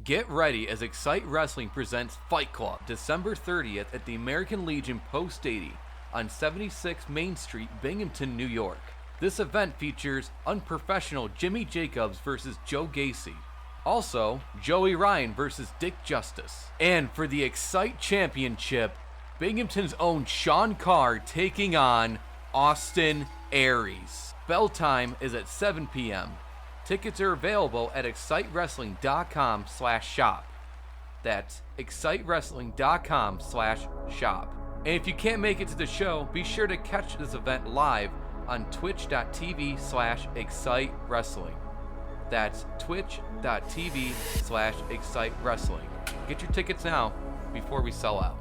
Get ready as Excite Wrestling presents Fight Club December 30th at the American Legion Post 80 on 76 Main Street, Binghamton, New York. This event features unprofessional Jimmy Jacobs versus Joe Gacy. Also, Joey Ryan versus Dick Justice. And for the Excite Championship, Binghamton's own Sean Carr taking on Austin Aries. Bell time is at 7 p.m. Tickets are available at excitewrestling.com/shop. That's excitewrestling.com/shop. And if you can't make it to the show, be sure to catch this event live on twitch.tv/excitewrestling. That's twitch.tv/excitewrestling. Get your tickets now before we sell out.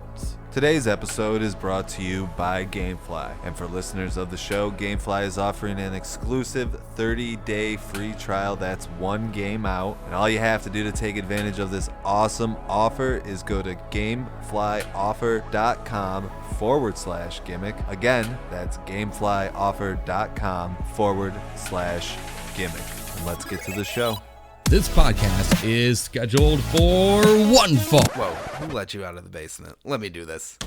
Today's episode is brought to you by Gamefly. And for listeners of the show, Gamefly is offering an exclusive 30-day free trial that's one game out. And all you have to do to take advantage of this awesome offer is go to gameflyoffer.com/gimmick. Again, that's gameflyoffer.com/gimmick. And let's get to the show. This podcast is scheduled for one fall. Whoa, who let you out of the basement? Let me do this.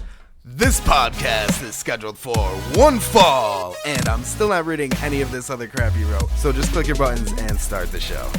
This podcast is scheduled for one fall, and I'm still not reading any of this other crap you wrote, so just click your buttons and start the show.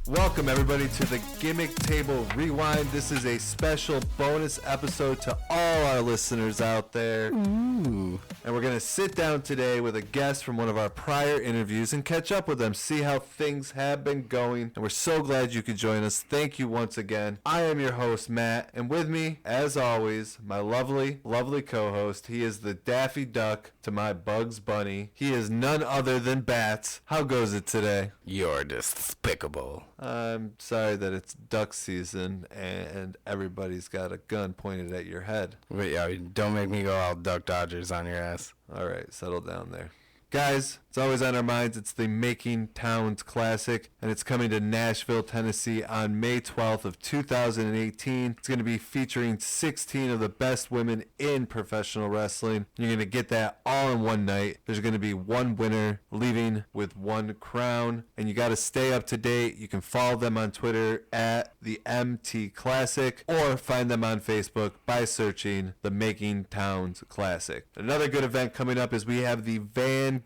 Welcome, everybody, to the Gimmick Table Rewind. This is a special bonus episode to all our listeners out there. Ooh. And we're going to sit down today with a guest from one of our prior interviews and catch up with them, see how things have been going. And we're so glad you could join us. Thank you once again. I am your host, Matt, and with me, as always, my lovely, lovely co-host. He is the Daffy Duck to my Bugs Bunny. He is none other than Bats. How goes it today? You're despicable. I'm sorry that it's duck season and everybody's got a gun pointed at your head. But yeah, don't make me go all Duck Dodgers on your ass. All right, settle down there. Guys, it's always on our minds. It's the Making Towns Classic, and it's coming to Nashville, Tennessee on May 12th of 2018. It's going to be featuring 16 of the best women in professional wrestling. You're going to get that all in one night. There's going to be one winner leaving with one crown, and you got to stay up to date. You can follow them on Twitter at the MT Classic, or find them on Facebook by searching the Making Towns Classic. Another good event coming up is we have the Vanguard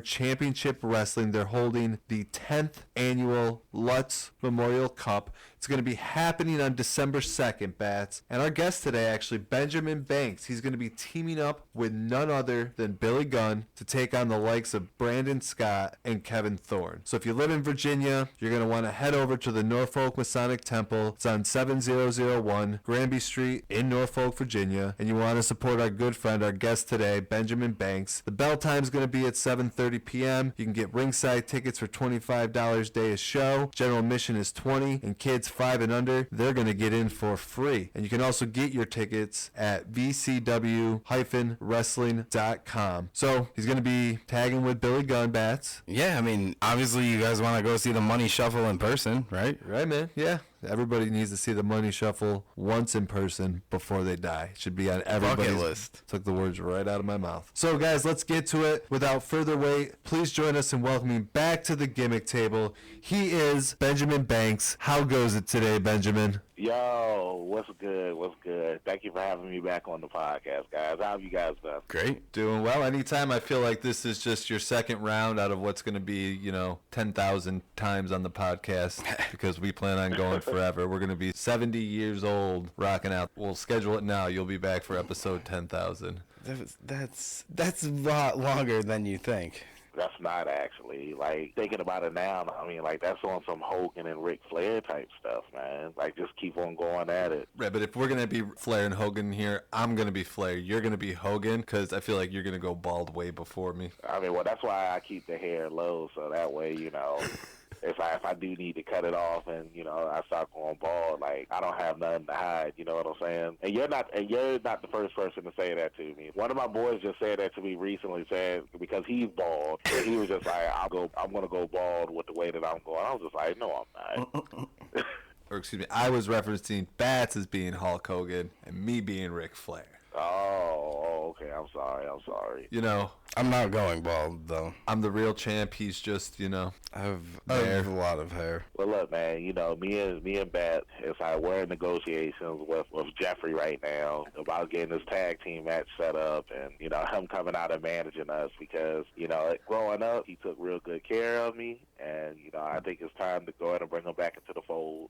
Championship Wrestling. They're holding the 10th annual Lutz Memorial Cup. It's going to be happening on December 2nd, Bats. And our guest today, actually, Benjamin Banks, he's going to be teaming up with none other than Billy Gunn to take on the likes of Brandon Scott and Kevin Thorne. So if you live in Virginia, you're going to want to head over to the Norfolk Masonic Temple. It's on 7001 Granby Street in Norfolk, Virginia. And you want to support our good friend, our guest today, Benjamin Banks. The bell time is going to be at 7:30 p.m. You can get ringside tickets for $25 a day a show. General admission is $20, and kids 5 and under, they're going to get in for free. And you can also get your tickets at vcw-wrestling.com. So he's going to be tagging with Billy Gunn, Bats. Yeah, I mean, obviously you guys want to go see the Money Shuffle in person, right? Right, man. Yeah. Everybody needs to see the Money Shuffle once in person before they die. It should be on everybody's bucket list. Took the words right out of my mouth. So, guys, let's get to it. Without further wait, please join us in welcoming back to the Gimmick Table. He is Benjamin Banks. How goes it today, Benjamin? Yo, what's good? What's good? Thank you for having me back on the podcast, guys. How have you guys been? Great. Doing well. Anytime I feel like this is just your second round out of what's going to be, 10,000 times on the podcast because we plan on going forever. We're going to be 70 years old rocking out. We'll schedule it now. You'll be back for episode 10,000. That's a lot longer than you think. That's not actually. Like, thinking about it now, I mean, like, that's on some Hogan and Ric Flair type stuff, man. Like, just keep on going at it. Right, but if we're going to be Flair and Hogan here, I'm going to be Flair. You're going to be Hogan because I feel like you're going to go bald way before me. I mean, well, that's why I keep the hair low, so that way, if I do need to cut it off and I start going bald, like I don't have nothing to hide. You know what I'm saying? And you're not the first person to say that to me. One of my boys just said that to me recently, said because he's bald, and he was just like, I'm gonna go bald with the way that I'm going. I was just like, no, I'm not. Or excuse me, I was referencing Bats as being Hulk Hogan and me being Ric Flair. Oh, okay. I'm sorry. I'm not going bald, though. I'm the real champ. He's just, I have a lot of hair. Well, look, man, me and Bat, it's like we're in negotiations with Jeffrey right now about getting this tag team match set up and, him coming out and managing us because, growing up, he took real good care of me. And, I think it's time to go ahead and bring him back into the fold.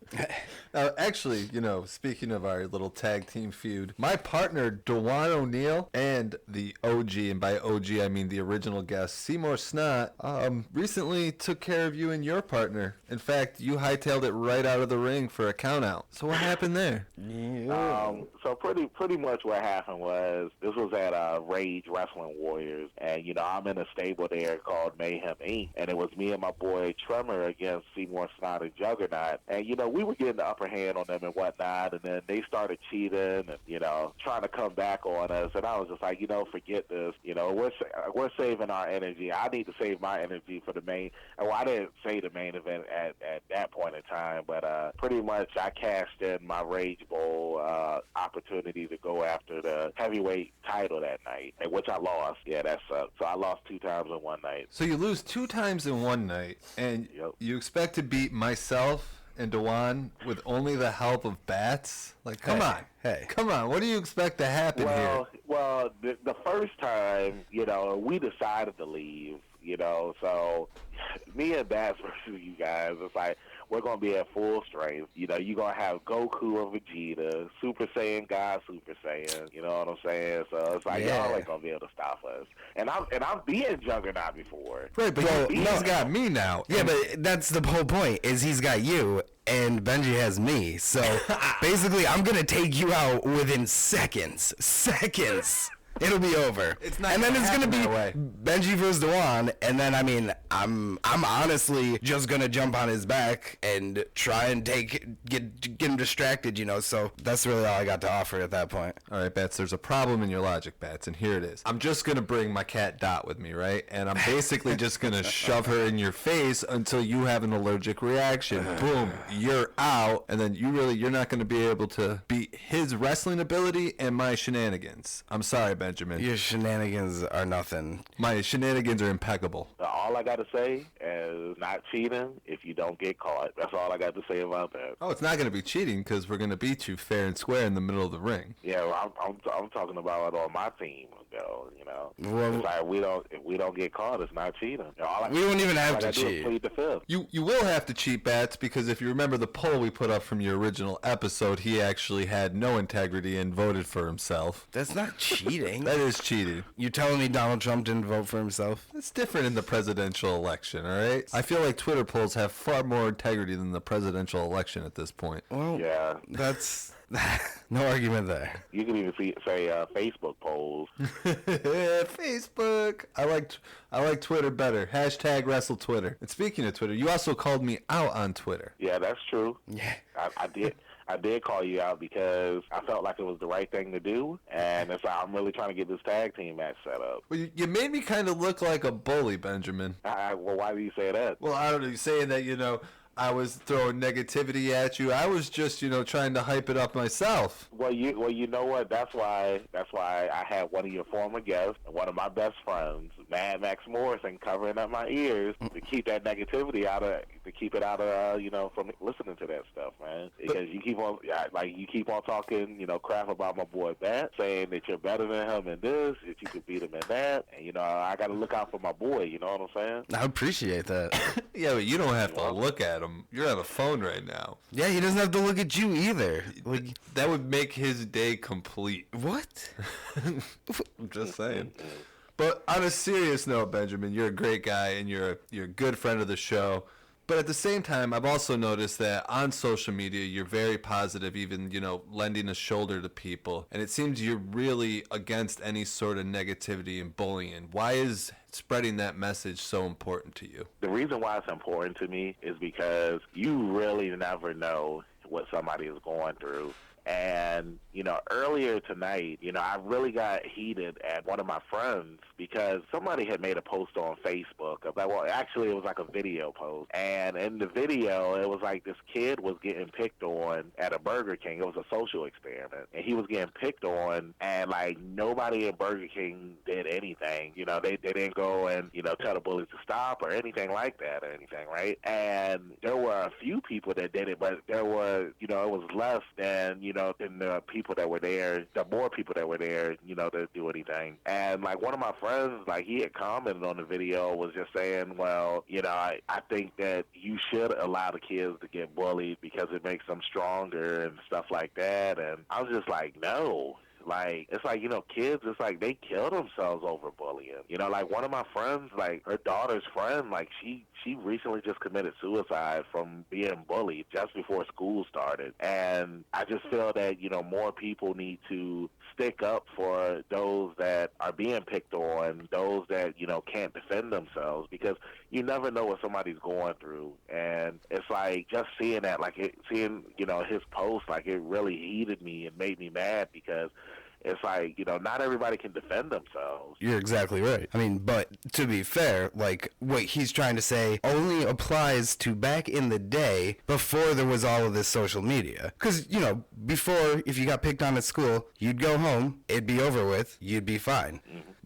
Actually, speaking of our little tag team feud, my partner, Dewan O'Neal, and the OG, and by OG I mean the original guest, Seymour Snot, recently took care of you and your partner. In fact, you hightailed it right out of the ring for a countout. So what happened there? So pretty much what happened was this was at Rage Wrestling Warriors, and I'm in a stable there called Mayhem Inc. And it was me and my boy Tremor against Seymour Snot and Juggernaut, and we were getting the upper hand on them and whatnot, and then they started cheating and trying to come back on us, and I was just like, forget this, we're saving our energy. I need to save my energy for the main. Well, I didn't say the main event at that point in time, but pretty much I cashed in my Rage Bowl opportunity to go after the heavyweight title that night, which I lost. Yeah, that sucked. So I lost 2 times in one night. So you lose 2 times in one night, and you expect to beat myself and Dewan with only the help of bats? Like, come on. What do you expect to happen here? Well, the first time, we decided to leave, so me and Bats versus you guys, it's like, we're going to be at full strength. You're going to have Goku or Vegeta, Super Saiyan God, Super Saiyan. You know what I'm saying? So it's like, y'all ain't going to be able to stop us. And I've been Juggernaut before. Right, but he's got me now. Yeah, but that's the whole point, is he's got you, and Benji has me. So basically, I'm going to take you out within seconds. It'll be over. It's not, and then it's gonna be way. Benji versus Dewan, and then I'm honestly just gonna jump on his back and try and get him distracted, So that's really all I got to offer at that point. All right, Bats. There's a problem in your logic, Bats, and here it is. I'm just gonna bring my cat Dot with me, right? And I'm basically just gonna shove her in your face until you have an allergic reaction. Boom, you're out, and then you're not gonna be able to beat his wrestling ability and my shenanigans. I'm sorry, Benjamin. Your shenanigans are nothing. My shenanigans are impeccable. All I got to say is not cheating if you don't get caught. That's all I got to say about that. Oh, it's not going to be cheating because we're going to beat you fair and square in the middle of the ring. Yeah, well, I'm talking about it on my team, though. Well, it's like if we don't get caught, it's not cheating. We don't even have to cheat. Plead the fifth. You will have to cheat, Bats, because if you remember the poll we put up from your original episode, he actually had no integrity and voted for himself. That's not cheating. That is cheating. You telling me Donald Trump didn't vote for himself? It's different in the presidential election, all right? I feel like Twitter polls have far more integrity than the presidential election at this point. Well, yeah, that's no argument there. You can even say Facebook polls. Facebook. I like Twitter better. Hashtag wrestle Twitter. And speaking of Twitter, you also called me out on Twitter. Yeah, that's true. Yeah, I did. I did call you out because I felt like it was the right thing to do, and it's like I'm really trying to get this tag team match set up. Well, you made me kind of look like a bully, Benjamin. Well, why do you say that? Well, I don't know. You're saying that, I was throwing negativity at you. I was just, trying to hype it up myself. Well, you know what? That's why I had one of your former guests and one of my best friends, Mad Max Morrison, covering up my ears to keep that negativity out of from listening to that stuff, man. Because you keep on talking, crap about my boy Bat, saying that you're better than him in this, that you could beat him in that, and I got to look out for my boy. You know what I'm saying? I appreciate that. Yeah, but you don't have to look at him. You're on a phone right now. Yeah, he doesn't have to look at you either. Like, that would make his day complete. What? I'm just saying. But on a serious note, Benjamin, you're a great guy and you're a good friend of the show. But at the same time, I've also noticed that on social media, you're very positive, even, lending a shoulder to people. And it seems you're really against any sort of negativity and bullying. Why is spreading that message so important to you? The reason why it's important to me is because you really never know what somebody is going through. And, earlier tonight, I really got heated at one of my friends because somebody had made a post on Facebook. Actually, it was like a video post. And in the video, it was like this kid was getting picked on at a Burger King. It was a social experiment. And he was getting picked on, and, like, nobody at Burger King did anything. They didn't go and, tell the bullies to stop or anything like that or anything, right? And there were a few people that did it, but there were, it was less than, than the people that were there, the more people that were there, to do anything. And, like, one of my friends, like, he had commented on the video, was just saying, well, I think that you should allow the kids to get bullied because it makes them stronger and stuff like that. And I was just like, no. Like, it's like, kids, it's like they kill themselves over bullying. Like, one of my friends, like, her daughter's friend, like, she recently just committed suicide from being bullied just before school started. And I just feel that, more people need to stick up for those that are being picked on, those that, can't defend themselves, because you never know what somebody's going through. And it's like, just seeing that, like, seeing, his post, like, it really heated me and made me mad, because it's like, not everybody can defend themselves. You're exactly right. I mean, but to be fair, like, what he's trying to say only applies to back in the day before there was all of this social media. Because, before, if you got picked on at school, you'd go home, it'd be over with, you'd be fine.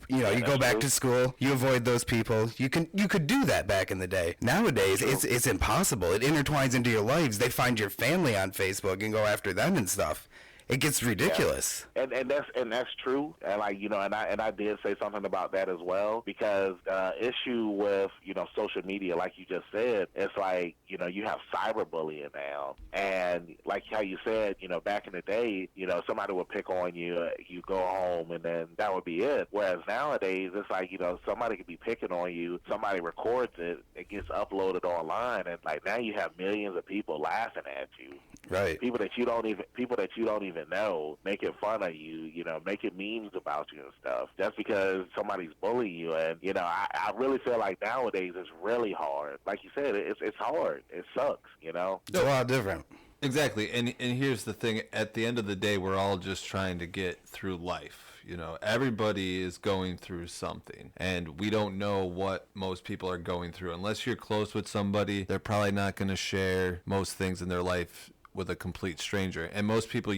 You go back to school, you avoid those people. You could do that back in the day. Nowadays, it's impossible. It intertwines into your lives. They find your family on Facebook and go after them and stuff. It gets ridiculous. Yeah. And that's true. And, like, and I did say something about that as well, because the issue with, social media, like you just said, it's like, you have cyberbullying now. And like how you said, back in the day, somebody would pick on you, you go home, and then that would be it. Whereas nowadays, it's like, somebody could be picking on you, somebody records it, it gets uploaded online, and, like, now you have millions of people laughing at you. Right. People that you don't even know, making fun of you, making memes about you and stuff, just because somebody's bullying you. And I really feel like nowadays it's really hard. Like you said, it's hard. It sucks. It's a lot different. Exactly. And here's the thing. At the end of the day, we're all just trying to get through life. Everybody is going through something, and we don't know what most people are going through. Unless you're close with somebody, they're probably not going to share most things in their life with a complete stranger. And most people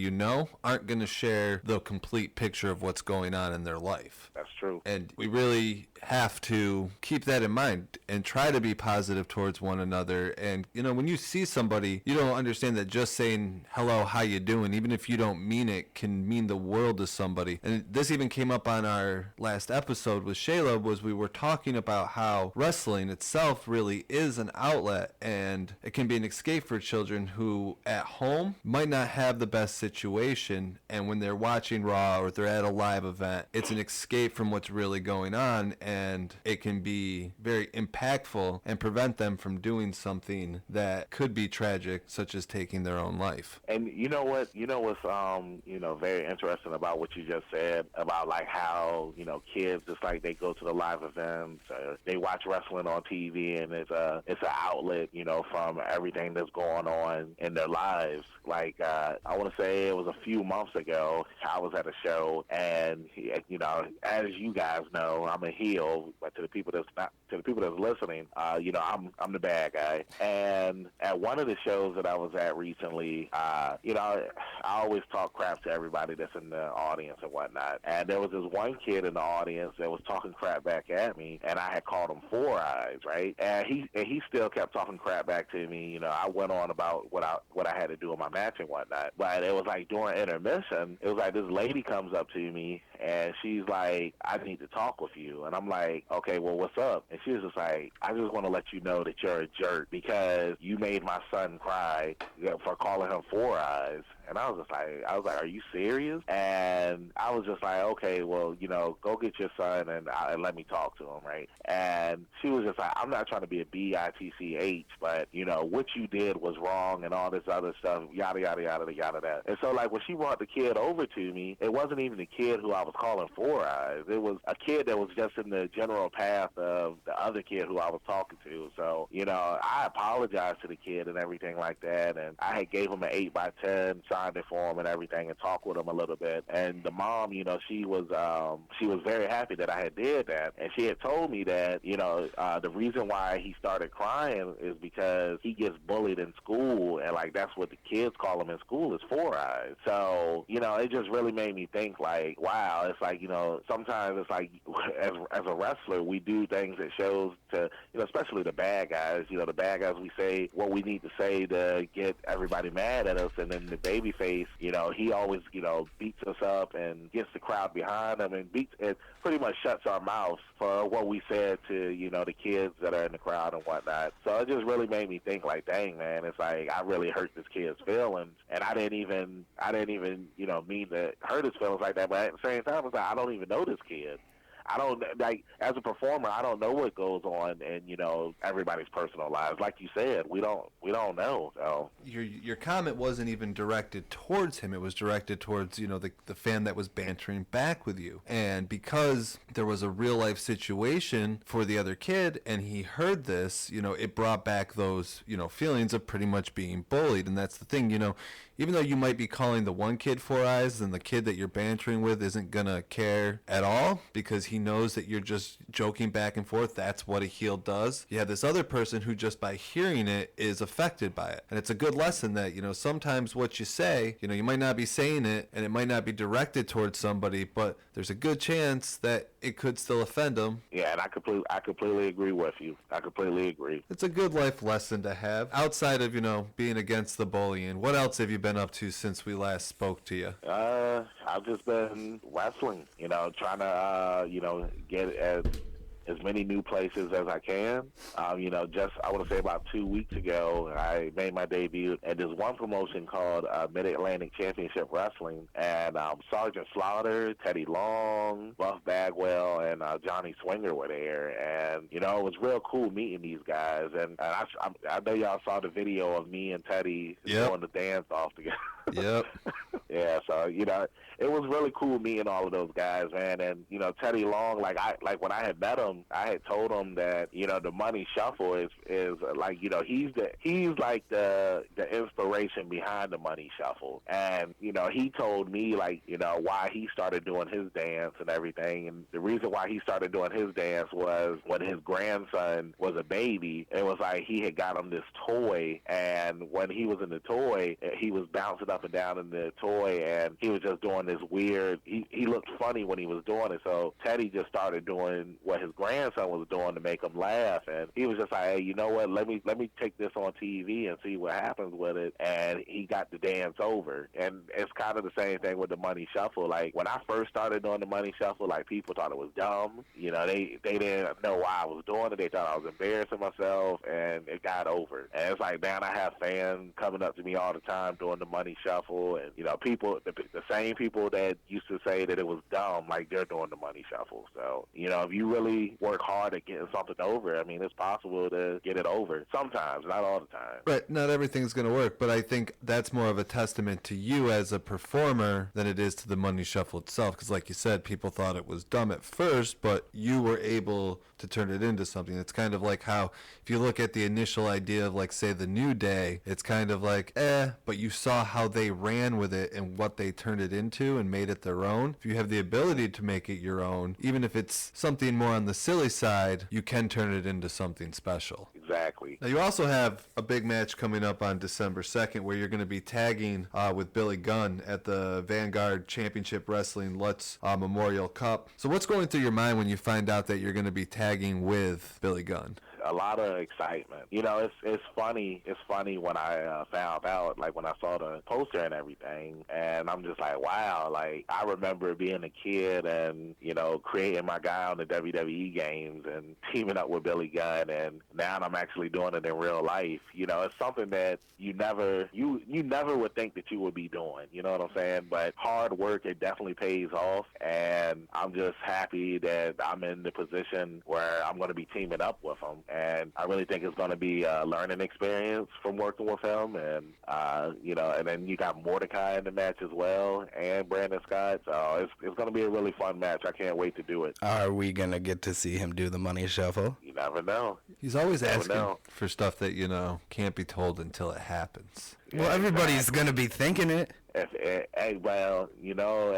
aren't going to share the complete picture of what's going on in their life. That's true. And we really have to keep that in mind and try to be positive towards one another. And, when you see somebody, you don't understand that just saying, hello, how you doing, even if you don't mean it, can mean the world to somebody. And this even came up on our last episode with Shayla, was we were talking about how wrestling itself really is an outlet, and it can be an escape for children who at home might not have the best situation, and when they're watching Raw or they're at a live event, it's an escape from what's really going on, and it can be very impactful and prevent them from doing something that could be tragic, such as taking their own life. And what's very interesting about what you just said about, like, how kids, just like they go to the live events, they watch wrestling on TV, and it's an outlet from everything that's going on in their lives. Like, I want to say it was a few months ago, I was at a show, and as you guys know, I'm a heel, but to the people that's listening, I'm the bad guy. And at one of the shows that I was at recently, I always talk crap to everybody that's in the audience and whatnot. And there was this one kid in the audience that was talking crap back at me, and I had called him Four Eyes, right? And he still kept talking crap back to me. I went on about what I had to do in my match and whatnot. But it was like during intermission, it was like this lady comes up to me, and she's like, I need to talk with you. And I'm like, okay, well, what's up? And she was just like, I just want to let you know that you're a jerk because you made my son cry for calling him Four Eyes. And I was like, are you serious? And I was just like, okay, well, go get your son and let me talk to him, right? And she was just like, I'm not trying to be a bitch, but, what you did was wrong and all this other stuff, yada, yada, yada, yada, that. And so, like, when she brought the kid over to me, it wasn't even the kid who I was calling Four Eyes. It was a kid that was just in the general path of the other kid who I was talking to. So, you know, I apologized to the kid and everything like that, and I had gave him an 8x10, signed it for him and everything, and talked with him a little bit. And the mom, you know, she was very happy that I had did that, and she had told me that, you know, the reason why he started crying is because he gets bullied in school, and like that's what the kids call him in school is Four Eyes. So, you know, it just really made me think like, wow, it's like, you know, sometimes it's like as a wrestler, we do things that shows to, you know, especially the bad guys, you know, the bad guys, we say what we need to say to get everybody mad at us, and then the baby face, you know, he always, you know, beats us up and gets the crowd behind him and beats it, pretty much shuts our mouths for what we said to, you know, the kids that are in the crowd and whatnot. So it just really made me think like, dang, man, it's like I really hurt this kid's feelings, and I didn't even, you know, mean to hurt his feelings like that. But at the same time, it's like I don't even know this kid. I don't, like, as a performer, I don't know what goes on in, you know, everybody's personal lives. Like you said, we don't know. So Your comment wasn't even directed towards him. It was directed towards, you know, the fan that was bantering back with you. And because there was a real life situation for the other kid and he heard this, you know, it brought back those, you know, feelings of pretty much being bullied. And that's the thing, you know, even though you might be calling the one kid Four Eyes, and the kid that you're bantering with isn't gonna care at all because he knows that you're just joking back and forth. That's what a heel does. You have this other person who just by hearing it is affected by it. And it's a good lesson that, you know, sometimes what you say, you know, you might not be saying it and it might not be directed towards somebody, but there's a good chance that it could still offend them. Yeah, and I completely agree with you. I completely agree. It's a good life lesson to have. Outside of, you know, being against the bullying, what else have you been up to since we last spoke to you? I've just been wrestling, you know, trying to, you know, get as many new places as I can. You know, just I want to say about 2 weeks ago, I made my debut at this one promotion called Mid-Atlantic Championship Wrestling, and Sergeant Slaughter, Teddy Long, Buff Bagwell, and Johnny Swinger were there, and you know, it was real cool meeting these guys. And I know y'all saw the video of me and Teddy doing the dance off together. Yep. Yeah, so you know, it was really cool meeting all of those guys, man. And you know, Teddy Long, like when I had met him, I had told him that, you know, the Money Shuffle is like, you know, he's like the inspiration behind the Money Shuffle. And you know, he told me, like, you know, why he started doing his dance and everything. And the reason why he started doing his dance was when his grandson was a baby. It was like he had got him this toy, and when he was in the toy, he was bouncing up and down in the toy, and he was just doing this weird, he looked funny when he was doing it. So Teddy just started doing what his grandson was doing to make him laugh, and he was just like, hey, you know what, let me take this on TV and see what happens with it. And he got the dance over. And it's kind of the same thing with the Money Shuffle. Like when I first started doing the Money Shuffle, like people thought it was dumb. You know, they didn't know why I was doing it. They thought I was embarrassing myself, and it got over. And it's like, man, I have fans coming up to me all the time doing the Money Shuffle, and you know, people, the same people that used to say that it was dumb, like they're doing the Money Shuffle. So, you know, if you really work hard at getting something over, I mean, it's possible to get it over sometimes, not all the time. Right, not everything's going to work, but I think that's more of a testament to you as a performer than it is to the Money Shuffle itself, because like you said, people thought it was dumb at first, but you were able to turn it into something. It's kind of like how, if you look at the initial idea of, like, say, the New Day, it's kind of like, but you saw how they ran with it and what they turned it into and made it their own. If you have the ability to make it your own, even if it's something more on the silly side, you can turn it into something special. Exactly. Now, you also have a big match coming up on December 2nd where you're going to be tagging with Billy Gunn at the Vanguard Championship Wrestling Lutz Memorial Cup. So what's going through your mind when you find out that you're going to be tagging with Billy Gunn? A lot of excitement. You know, it's funny. It's funny when I found out, like when I saw the poster and everything, and I'm just like, wow. Like I remember being a kid and, you know, creating my guy on the WWE games and teaming up with Billy Gunn, and now I'm actually doing it in real life. You know, it's something that you never would think that you would be doing. You know what I'm saying? But hard work, it definitely pays off, and I'm just happy that I'm in the position where I'm going to be teaming up with him. and I really think it's going to be a learning experience from working with him. And and then you got Mordecai in the match as well, and Brandon Scott. So it's going to be a really fun match. I can't wait to do it. Are we gonna get to see him do the money shuffle? You never know. He's always asking for stuff that, can't be told until it happens. Well, everybody's gonna be thinking it. At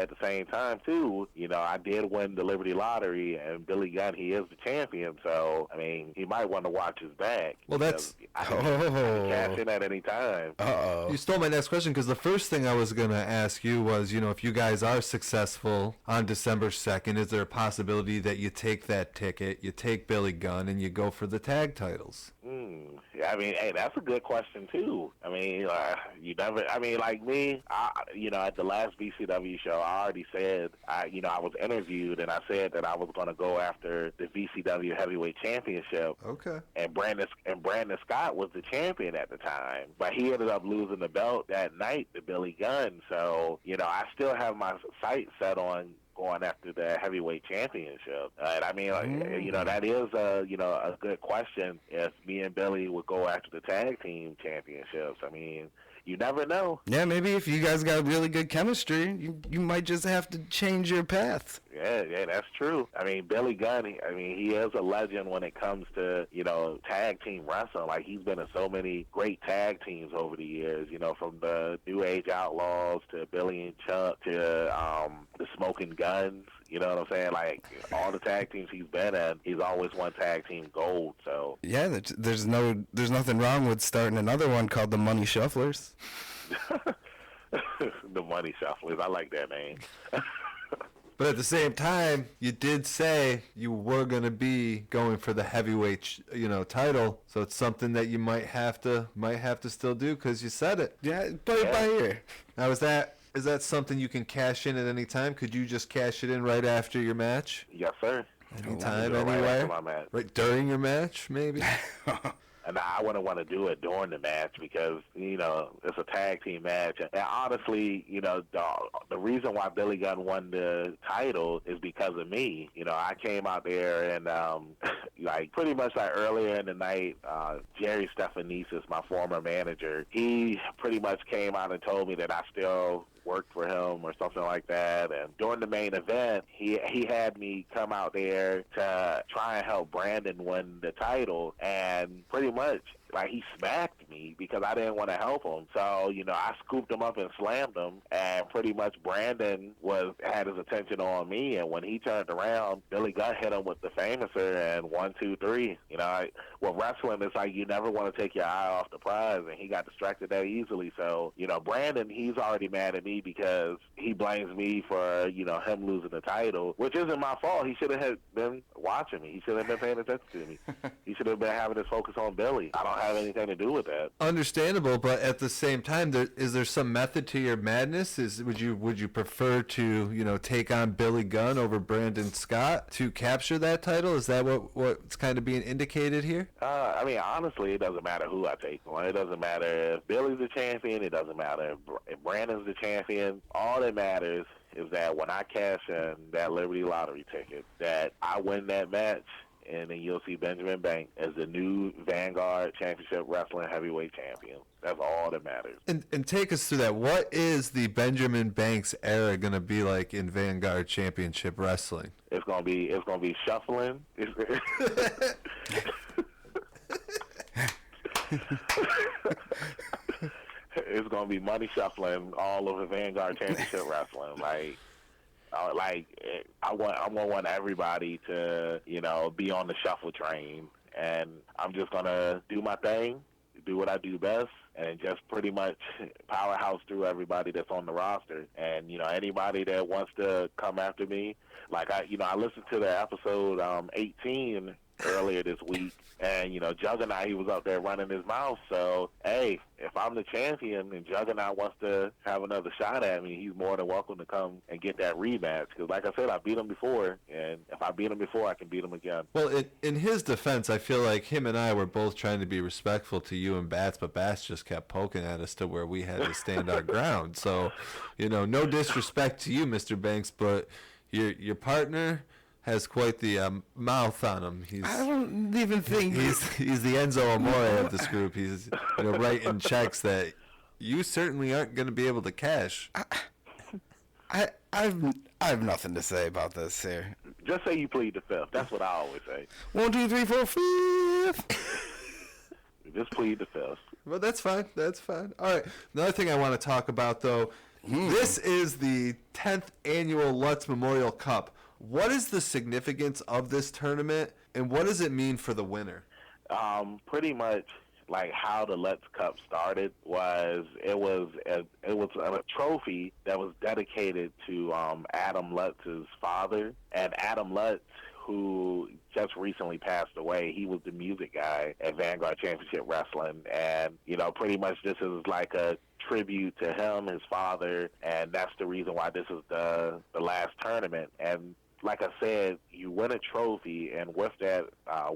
the same time, too, I did win the Liberty Lottery, and Billy Gunn, he is the champion, so, I mean, he might want to watch his back. Well, that's... I can cash in at any time. Uh-oh. You stole my next question, because the first thing I was going to ask you was, if you guys are successful on December 2nd, is there a possibility that you take that ticket, you take Billy Gunn, and you go for the tag titles? I mean, hey, that's a good question, too. I mean, like me, at the last VCW show, I already said, I was interviewed, and I said that I was going to go after the VCW Heavyweight Championship. Okay. And Brandon Scott was the champion at the time, but he ended up losing the belt that night to Billy Gunn. So, I still have my sights set on going after the heavyweight championship. And I mean, that is a good question if me and Billy would go after the tag team championships. I mean, you never know. Yeah, maybe if you guys got really good chemistry, you might just have to change your path. Yeah, that's true. I mean, Billy Gunn, he is a legend when it comes to, tag team wrestling. Like, he's been in so many great tag teams over the years, from the New Age Outlaws to Billy and Chuck to the Smoking Guns. You know what I'm saying? Like, all the tag teams he's been in, he's always won tag team gold. So yeah, there's nothing wrong with starting another one called the Money Shufflers. The Money Shufflers, I like that name. But at the same time, you did say you were going to be going for the heavyweight, title. So it's something that you might have to still do because you said it. Yeah, play it by ear. Now, is that something you can cash in at any time? Could you just cash it in right after your match? Yes, sir. Anytime, Right anywhere? after my match. Right during your match, maybe? And I wouldn't want to do it during the match because, it's a tag team match. And honestly, the reason why Billy Gunn won the title is because of me. I came out there and, pretty much earlier in the night, Jerry Stephanisis, my former manager, he pretty much came out and told me that I still worked for him or something like that. And during the main event, he had me come out there to try and help Brandon win the title, and pretty much he smacked me because I didn't want to help him. So, I scooped him up and slammed him, and pretty much Brandon had his attention on me, and when he turned around, Billy Gunn hit him with the famouser, and 1, 2, 3. With wrestling, it's like you never want to take your eye off the prize, and he got distracted that easily. So, Brandon, he's already mad at me because he blames me for, him losing the title, which isn't my fault. He should have been watching me. He should have been paying attention to me. He should have been having his focus on Billy. I don't have anything to do with that. Understandable, but at the same time, is there some method to your madness? Would you prefer to take on Billy Gunn over Brandon Scott to capture that title? Is that what's kind of being indicated here? Honestly, it doesn't matter who I take on. It doesn't matter if Billy's the champion. It doesn't matter if Brandon's the champion. All that matters is that when I cash in that Liberty Lottery ticket, that I win that match, and then you'll see Benjamin Banks as the new Vanguard Championship Wrestling Heavyweight Champion. That's all that matters. And take us through that. What is the Benjamin Banks era going to be like in Vanguard Championship Wrestling? It's gonna be shuffling. It's gonna be money shuffling all over Vanguard Championship Wrestling. I want everybody to, be on the shuffle train, and I'm just gonna do my thing, do what I do best, and just pretty much powerhouse through everybody that's on the roster. And anybody that wants to come after me, I listened to the episode 18 earlier this week, and Juggernaut, he was up there running his mouth. So hey, if I'm the champion and Juggernaut wants to have another shot at me, he's more than welcome to come and get that rematch. Because like I said, I beat him before, and if I beat him before, I can beat him again. Well, in his defense, I feel like him and I were both trying to be respectful to you and Bats, but Bats just kept poking at us to where we had to stand our ground. So, no disrespect to you, Mr. Banks, but your partner, has quite the mouth on him. I don't even think He's the Enzo Amore of this group. He's writing checks that you certainly aren't going to be able to cash. I have nothing to say about this here. Just say you plead the fifth. That's what I always say. 1, 2, 3, 4, 5. Just plead the fifth. Well, that's fine. That's fine. All right. Another thing I want to talk about, though, this is the 10th annual Lutz Memorial Cup. What is the significance of this tournament, and what does it mean for the winner? Pretty much like how the Lutz Cup started was it was a trophy that was dedicated to Adam Lutz's father, and Adam Lutz, who just recently passed away. He was the music guy at Vanguard Championship Wrestling, and pretty much this is like a tribute to him, his father, and that's the reason why this is the last tournament. And like I said, you win a trophy, and with that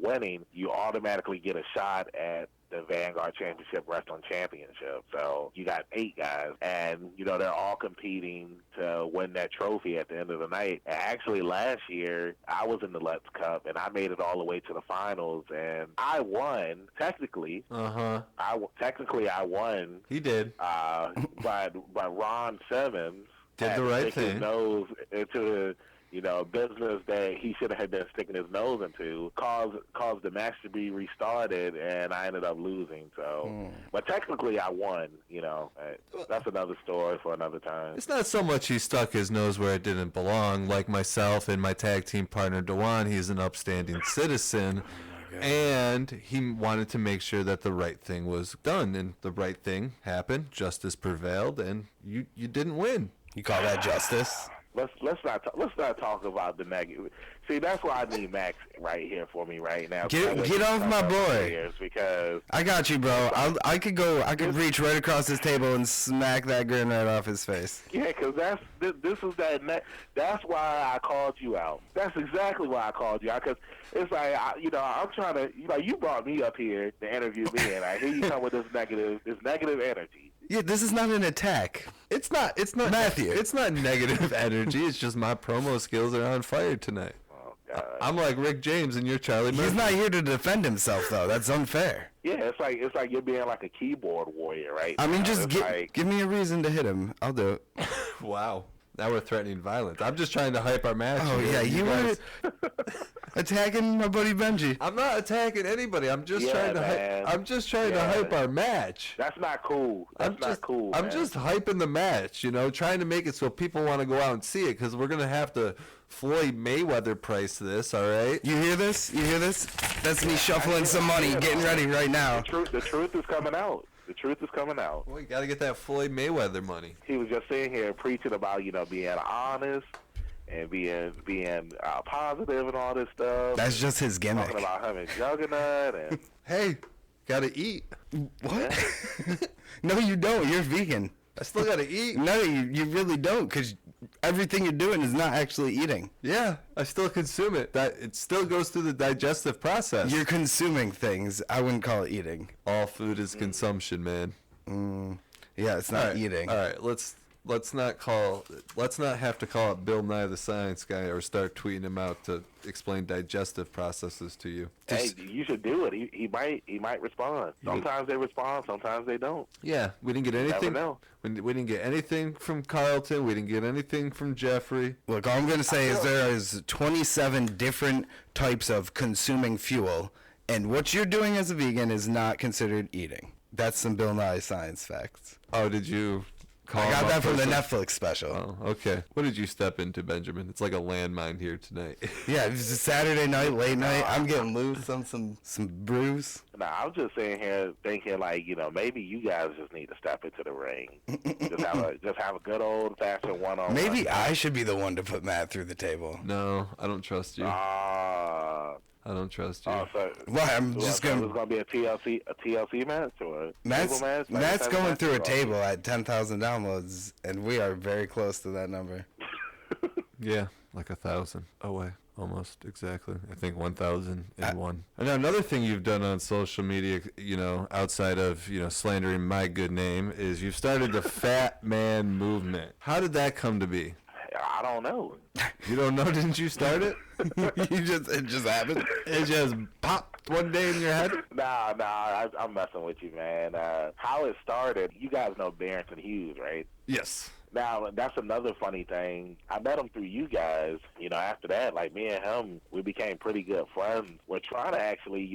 winning, you automatically get a shot at the Vanguard Championship Wrestling Championship. So you got 8 guys, and they're all competing to win that trophy at the end of the night. And actually, last year I was in the Lutz Cup, and I made it all the way to the finals, and I won. Technically, I won. He did. But Ron Simmons did the right thing. His nose into business that he should have been sticking his nose into, caused the match to be restarted, and I ended up losing. So, but technically I won. That's another story for another time. It's not so much he stuck his nose where it didn't belong. Like myself and my tag team partner Dewan, he's an upstanding citizen. And he wanted to make sure that the right thing was done, and the right thing happened. Justice prevailed, and you didn't win. You call that justice? Let's not talk about the negative. See, that's why I need Max right here for me right now. Get off my boy. Because I got you, bro. I could reach right across this table and smack that grin right off his face. Yeah, because that's why I called you out. That's exactly why I called you out. Because it's like I'm trying to you brought me up here to interview me, and I hear you come with this negative energy. Yeah, this is not an attack. It's not Matthew. It's not negative energy. It's just my promo skills are on fire tonight. Oh, God. I'm like Rick James, and you're Charlie Murphy. He's not here to defend himself, though. That's unfair. Yeah, it's like you're being like a keyboard warrior, right? I mean, just give me a reason to hit him. I'll do it. Wow. Now we're threatening violence. I'm just trying to hype our match. Oh, yeah, you were attacking my buddy Benji. I'm not attacking anybody. I'm just trying to hype our match. That's not cool. That's not cool. I'm just hyping the match, trying to make it so people want to go out and see it, because we're going to have to Floyd Mayweather price this, all right? You hear this? That's me shuffling some money, getting ready right now. The truth is coming out. The truth is coming out. Well, you got to get that Floyd Mayweather money. He was just sitting here preaching about, being honest and being positive and all this stuff. That's just his gimmick. Talking about him and Juggernaut and hey, got to eat. What? No, you don't. You're vegan. I still got to eat. No, you really don't, because everything you're doing is not actually eating. Yeah, I still consume it. It still goes through the digestive process. You're consuming things. I wouldn't call it eating. All food is consumption, man. Yeah, it's not eating. All right, let's not have to call up Bill Nye the Science Guy or start tweeting him out to explain digestive processes to you. Hey, you should do it. He might respond. Sometimes they respond, sometimes they don't. Yeah, we didn't get anything. Never know. We didn't get anything from Carlton. We didn't get anything from Jeffrey. Look, all I'm going to say is there is 27 different types of consuming fuel, and what you're doing as a vegan is not considered eating. That's some Bill Nye science facts. Oh, did you call I got him that up from the some- Netflix special. Oh, okay. What did you step into, Benjamin? It's like a landmine here tonight. Yeah, it was a Saturday night, late night. I'm getting loose on some brews. Now, I'm just sitting here thinking, maybe you guys just need to step into the ring. just have a good old fashioned one-on-one. Maybe I should be the one to put Matt through the table. No, I don't trust you. I don't trust you. So, Why? I'm just It's gonna. going to be a TLC match or a Matt's table match? Matt's going match? through a table at 10,000 downloads, and we are very close to that number. Yeah, like 1,000 away. Almost exactly. I think 1,001. And another thing you've done on social media, outside of, slandering my good name, is you've started the Fat Man movement. How did that come to be? I don't know. You don't know? Didn't you start it? It just happened. It just popped one day in your head? Nah, I'm messing with you, man. How it started, you guys know Barrington Hughes, right? Yes. Now, that's another funny thing. I met him through you guys. After that, like, me and him, we became pretty good friends. We're trying to actually,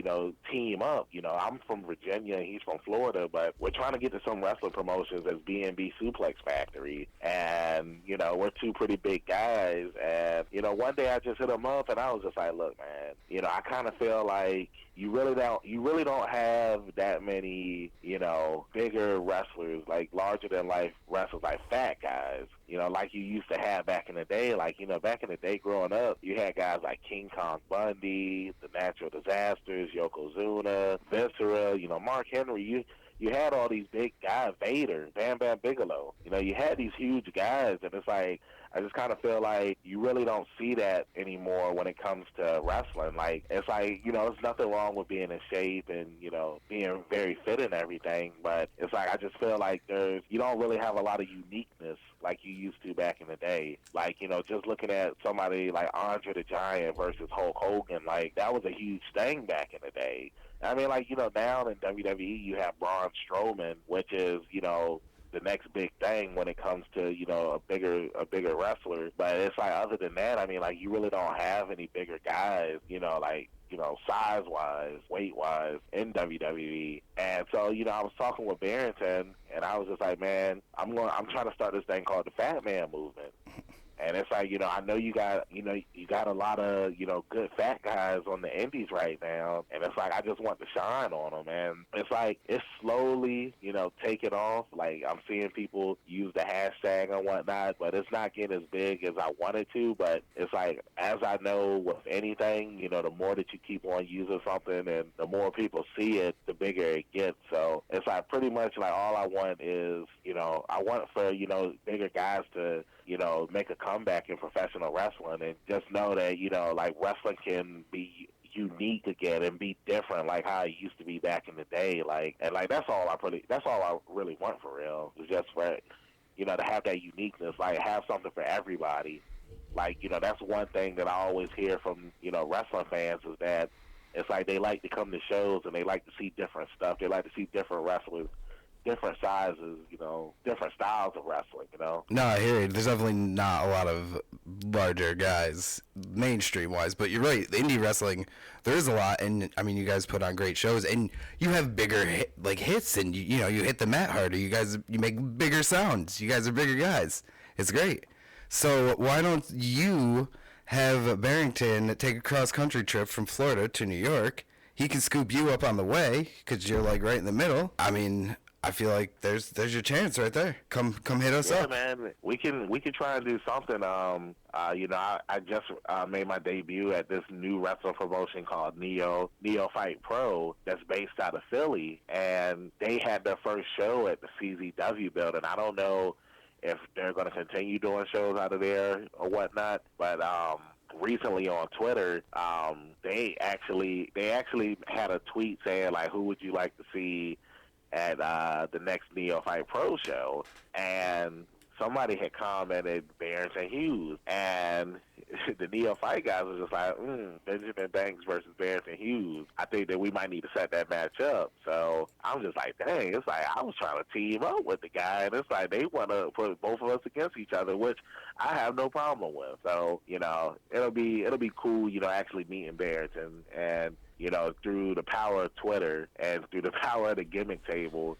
team up. I'm from Virginia, and he's from Florida, but we're trying to get to some wrestling promotions as B&B Suplex Factory. And, we're two pretty big guys. And, one day I just hit him up, and I was just like, look, man, I kind of feel like you really don't have that many, bigger wrestlers, like larger than life wrestlers, like fat guys, like you used to have back in the day. Like, back in the day growing up, you had guys like King Kong Bundy, the Natural Disasters, Yokozuna, Viscera, Mark Henry. You had all these big guys, Vader, Bam Bam Bigelow. You had these huge guys, and it's like, I just kind of feel like you really don't see that anymore when it comes to wrestling. Like, it's like, there's nothing wrong with being in shape and, being very fit and everything, but it's like, I just feel like you don't really have a lot of uniqueness like you used to back in the day. Like, just looking at somebody like Andre the Giant versus Hulk Hogan, like, that was a huge thing back in the day. I mean, like, now in WWE you have Braun Strowman, which is, the next big thing when it comes to, a bigger wrestler. But it's like, other than that, I mean, like, you really don't have any bigger guys, like, size-wise, weight-wise in WWE. And so, I was talking with Barrington, and I was just like, man, I'm trying to start this thing called the Fat Man Movement. And it's like, I know you got a lot of, good fat guys on the indies right now. And it's like, I just want to shine on them. And it's like, it's slowly, taking off. Like, I'm seeing people use the hashtag and whatnot, but it's not getting as big as I wanted to. But it's like, as I know with anything, the more that you keep on using something and the more people see it, the bigger it gets. So it's like, pretty much like, all I want is, I want for, bigger guys to, make a comeback in professional wrestling, and just know that, like, wrestling can be unique again and be different, like how it used to be back in the day. Like, and like, that's all I really want for real. Is just for, to have that uniqueness, like, have something for everybody. Like, that's one thing that I always hear from, wrestling fans, is that it's like they like to come to shows and they like to see different stuff. They like to see different wrestlers, different sizes, different styles of wrestling, No, I hear you. There's definitely not a lot of larger guys, mainstream-wise, but you're right. The indie wrestling, there is a lot, and, I mean, you guys put on great shows, and you have bigger hits, and, you hit the mat harder. You make bigger sounds. You guys are bigger guys. It's great. So why don't you have Barrington take a cross-country trip from Florida to New York? He can scoop you up on the way, because you're, like, right in the middle. I mean, I feel like there's your chance right there. Come hit us up. Yeah, man. We can try and do something. I just made my debut at this new wrestling promotion called Neo Fight Pro that's based out of Philly, and they had their first show at the CZW building. I don't know if they're going to continue doing shows out of there or whatnot, but recently on Twitter, they actually had a tweet saying, like, who would you like to see at the next Neo Fight Pro show, and somebody had commented Barrington Hughes, and the Neo Fight guys was just like, Benjamin Banks versus Barrington Hughes. I think that we might need to set that match up. So I'm just like, dang, it's like I was trying to team up with the guy, and it's like they want to put both of us against each other, which I have no problem with. So, it'll be cool, actually meeting Barrington, and through the power of Twitter and through the power of the Gimmick table,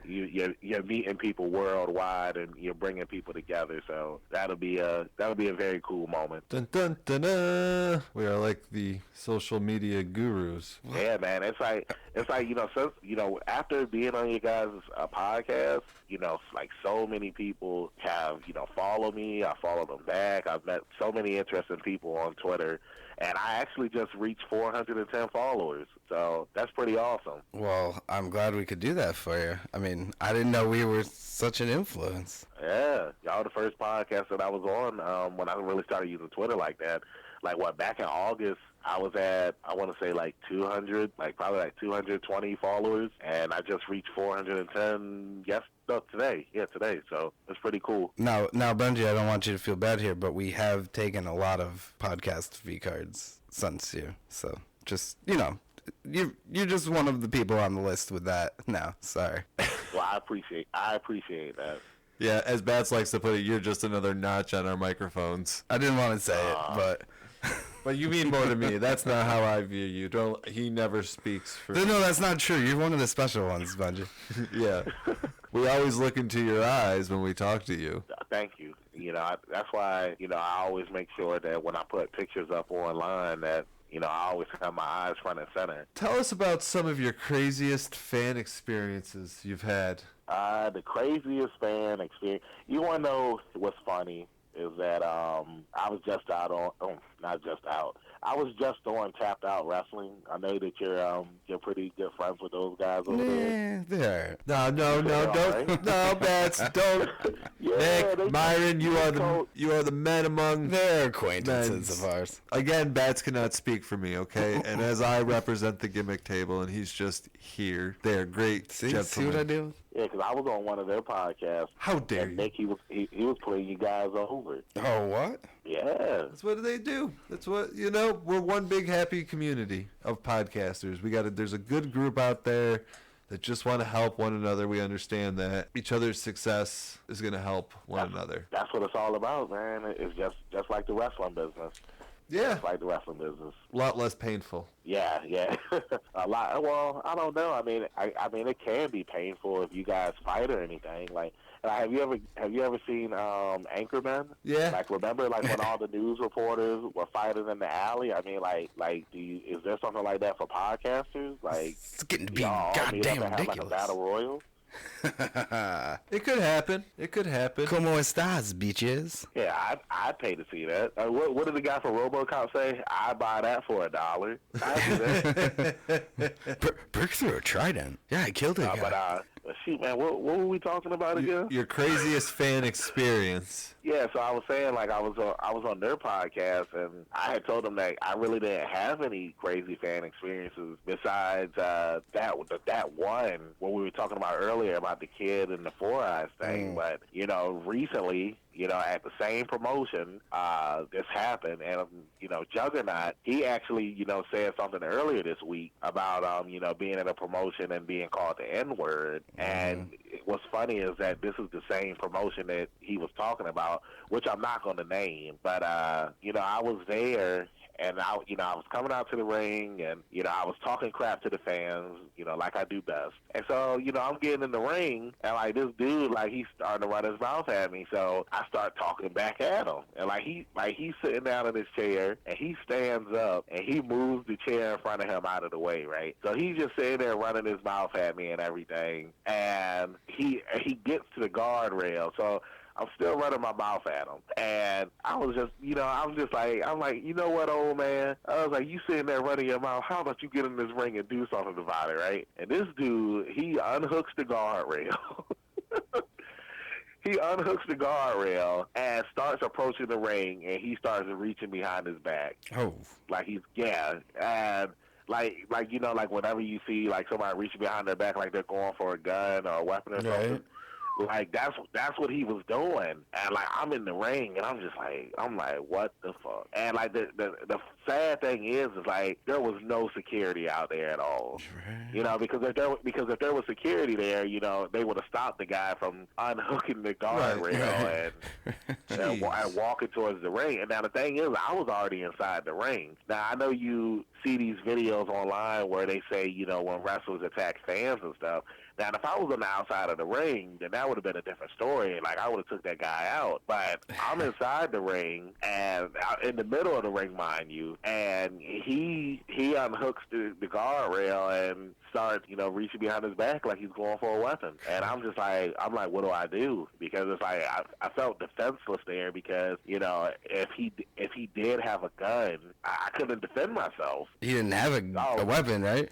you're meeting people worldwide, and you're bringing people together. So that'll be a very cool moment. Dun dun dun dun. We are like the social media gurus. Yeah, man. It's like since after being on you guys' podcast, like, so many people have followed me. I followed them back. I've met so many interesting people on Twitter. And I actually just reached 410 followers, so that's pretty awesome. Well, I'm glad we could do that for you. I mean, mean, I didn't know we were such an influence. Yeah, y'all the first podcast that I was on when I really started using Twitter like that. Like, back in August, I was at, I want to say, like 200, like probably like 220 followers, and I just reached 410 today. Yeah, today. So it's pretty cool. Now, Bungie, I don't want you to feel bad here, but we have taken a lot of podcast V cards since you. So just, you're just one of the people on the list with that. No, sorry. Well, I appreciate that. Yeah, as Bats likes to put it, you're just another notch on our microphones. I didn't want to say it, but... But you mean more to me. That's not how I view you. He never speaks for me. No, that's not true. You're one of the special ones, Bungie. Yeah. We always look into your eyes when we talk to you. Thank you. That's why, I always make sure that when I put pictures up online that, I always have my eyes front and center. Tell us about some of your craziest fan experiences you've had. The craziest fan experience. You want to know what's funny? Is that I was just out on, not just out. I was just on Tapped Out Wrestling. I know that you're pretty good friends with those guys over there. There. No, don't. Right? No, Bats, don't. Yeah, Nick, Myron, you are the men among. They're acquaintances men's. of ours. Again, Bats cannot speak for me, okay? And as I represent the Gimmick table, and he's just here, they are great gentlemen. See what I do? Yeah, because I was on one of their podcasts. How dare and you? Nick, he was putting you guys over. Oh, what? Yeah. That's what they do. That's what, we're one big happy community of podcasters. There's a good group out there that just want to help one another. We understand that each other's success is going to help one another. That's what it's all about, man. It's just like the wrestling business. Yeah. Just like the wrestling business. A lot less painful. Yeah. A lot. Well, I don't know. I mean, it can be painful if you guys fight or anything. Like, have you ever seen Anchorman? Yeah. Like, remember, like when all the news reporters were fighting in the alley? I mean, is there something like that for podcasters? Like, it's getting to be y'all goddamn meet up and have, ridiculous. like, a battle royal? It could happen. ¿Cómo estás, bitches? Yeah, I'd pay to see that. What did the guy from RoboCop say? I'd buy that for $1. I'd do that. Brick through a trident. Yeah, I killed that guy. But shoot, man, what were we talking about again? Your craziest fan experience. Yeah, so I was saying, like, I was on their podcast, and I had told them that I really didn't have any crazy fan experiences besides that one what we were talking about earlier about the kid and the Four Eyes thing. But recently, at the same promotion, this happened, and Juggernaut, he actually said something earlier this week about being in a promotion and being called the N-word. And what's funny is that this is the same promotion that he was talking about, which I'm not going to name. But I was there, and I was coming out to the ring, and I was talking crap to the fans, like I do best. And so I'm getting in the ring, and like this dude, like he's starting to run his mouth at me. So I start talking back at him, and he's sitting down in his chair, and he stands up, and he moves the chair in front of him out of the way, right? So he's just sitting there running his mouth at me and everything, and he gets to the guardrail. So I'm still running my mouth at him. And I was just, I'm like, you know what, old man? I was like, you sitting there running your mouth, how about you get in this ring and do something about it, right? And this dude, he unhooks the guardrail. He unhooks the guardrail and starts approaching the ring, and he starts reaching behind his back. Oh. And like whenever you see like somebody reaching behind their back like they're going for a gun or a weapon or something, like that's what he was doing. And like I'm in the ring, and I'm like, what the fuck? And like the sad thing is like there was no security out there at all. Because if there was security there, they would have stopped the guy from unhooking the guardrail and walking towards the ring. And now the thing is, I was already inside the ring. Now I know you see these videos online where they say, when wrestlers attack fans and stuff. Now, if I was on the outside of the ring, then that would have been a different story. Like, I would have took that guy out. But I'm inside the ring, and in the middle of the ring, mind you, and he unhooks the guardrail and starts, reaching behind his back like he's going for a weapon. And I'm like, what do I do? Because it's like I felt defenseless there because, if he did have a gun, I couldn't defend myself. He didn't have a weapon, right?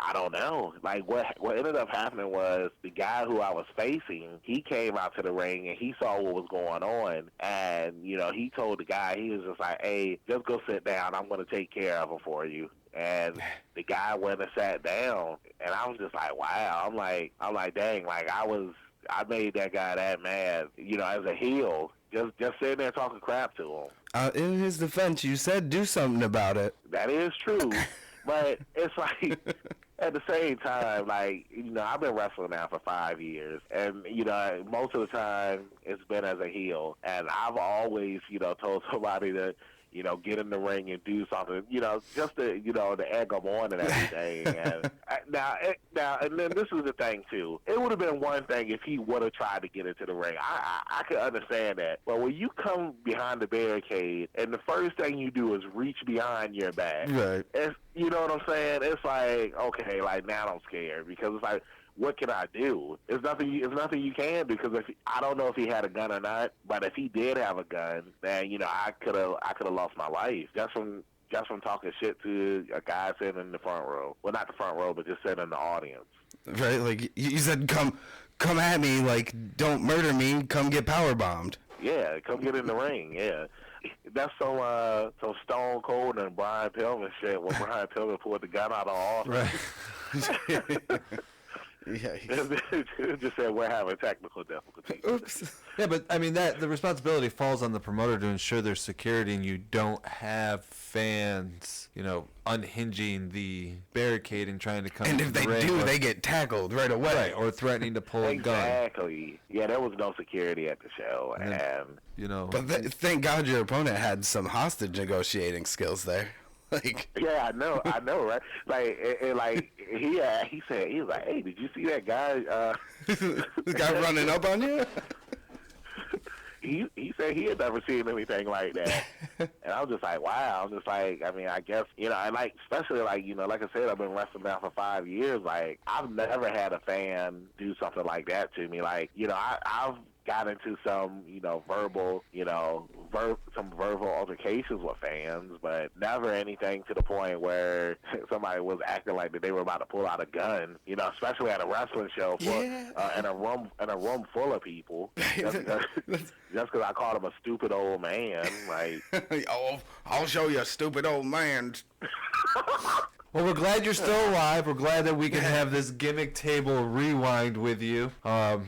I don't know. Like, what ended up happening happened was the guy who I was facing, he came out to the ring and he saw what was going on, and he told the guy, he was just like, "Hey, just go sit down. I'm going to take care of him for you." And the guy went and sat down, and I was just like, wow. I'm like, dang, like I made that guy that mad, as a heel, just sitting there talking crap to him. In his defense, you said do something about it. That is true, but it's like at the same time, like, I've been wrestling now for 5 years, and most of the time it's been as a heel, and I've always told somebody to get in the ring and do something, just to, to egg them on and everything. And and then this is the thing too. It would have been one thing if he would have tried to get into the ring. I could understand that. But when you come behind the barricade and the first thing you do is reach behind your back, right? You know what I'm saying? It's like, okay, like now I'm scared because it's like, what can I do? There's nothing you can do, because I don't know if he had a gun or not, but if he did have a gun, then I could have lost my life just from talking shit to a guy sitting in the front row. Well, not the front row, but just sitting in the audience. Right, like you said, come at me, like don't murder me, come get power bombed. Yeah, come get in the ring. Yeah. That's some Stone Cold and Brian Pillman shit when Brian Pillman pulled the gun out of the office. Right. Yeah, just said we're having technical difficulties. Oops. Yeah, but I mean the responsibility falls on the promoter to ensure there's security, and you don't have fans, unhinging the barricade and trying to come. And in if the they ring, do, they get tackled right away. right, or threatening to pull a gun. Exactly. Yeah, there was no security at the show, and But thank God your opponent had some hostage negotiating skills there. Like, yeah, I know, right? Like, he said, he was like, "Hey, did you see that guy? the guy running up on you?" He said he had never seen anything like that, and I was just like, wow. I'm just like, I mean, I guess and like, especially like like I said, I've been wrestling now for 5 years. Like, I've never had a fan do something like that to me. Like, I've got into some, verbal, some verbal altercations with fans, but never anything to the point where somebody was acting like that they were about to pull out a gun, especially at a wrestling show in a room full of people. Just because I called him a stupid old man, like, oh, I'll show you a stupid old man. Well, we're glad you're still alive. We're glad that we can have this gimmick table rewind with you. That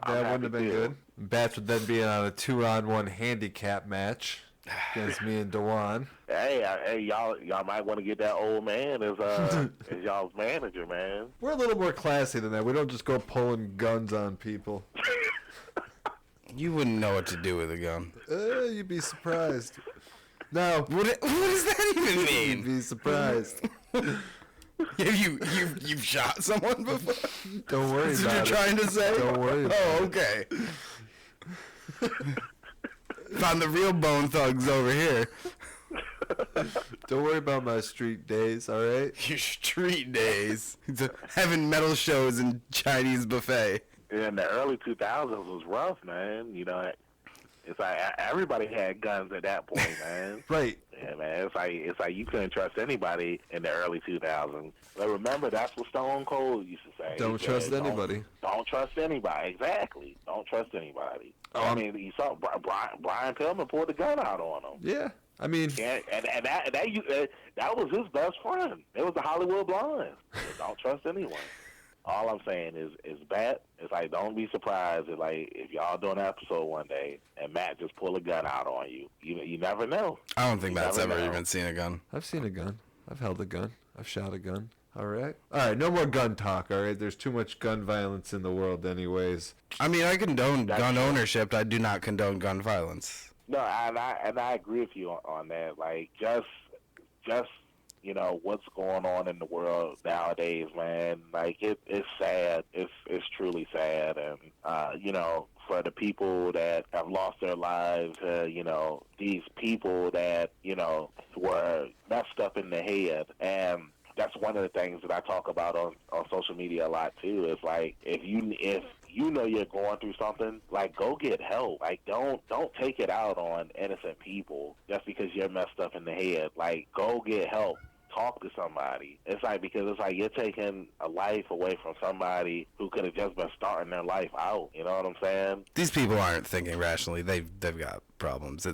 wouldn't have been good. Bats would then be on a 2-on-1 handicap match against me and Dewan. Hey, y'all might want to get that old man as y'all's manager, man. We're a little more classy than that. We don't just go pulling guns on people. You wouldn't know what to do with a gun. You'd be surprised. No. What does that even mean? You'd be surprised. You've shot someone before? Don't worry That's about it. what you're trying to say? Don't worry about Oh, okay. Found the real bone thugs over here. Don't worry about my street days, all right? Your street days. Having metal shows and Chinese buffet. In the early 2000s was rough, man. It's like everybody had guns at that point, man. Right. Yeah, man. It's like you couldn't trust anybody in the early 2000s. But remember, that's what Stone Cold used to say. Don't trust anybody. Don't trust anybody. Exactly. Don't trust anybody. I mean, you saw Brian Pillman pulled the gun out on him. Yeah. I mean, and that was his best friend. It was the Hollywood Blondes. Don't trust anyone. All I'm saying is Matt, it's like, don't be surprised if y'all do an episode one day and Matt just pull a gun out on you. You never know. I don't think Matt's ever even seen a gun. I've seen a gun. I've held a gun. I've shot a gun. All right. All right, no more gun talk, all right? There's too much gun violence in the world anyways. I mean, I condone gun ownership. I do not condone gun violence. No, and I agree with you on that. Like, just what's going on in the world nowadays, man. Like, it's sad. It's truly sad. And, for the people that have lost their lives, these people that, were messed up in the head. And that's one of the things that I talk about on social media a lot, too. It's like, if you know you're going through something, like, go get help. Like, don't take it out on innocent people just because you're messed up in the head. Like, go get help. talk to somebody. It's like, because it's like you're taking a life away from somebody who could have just been starting their life out. You know what I'm saying? These people aren't thinking rationally. They've got problems.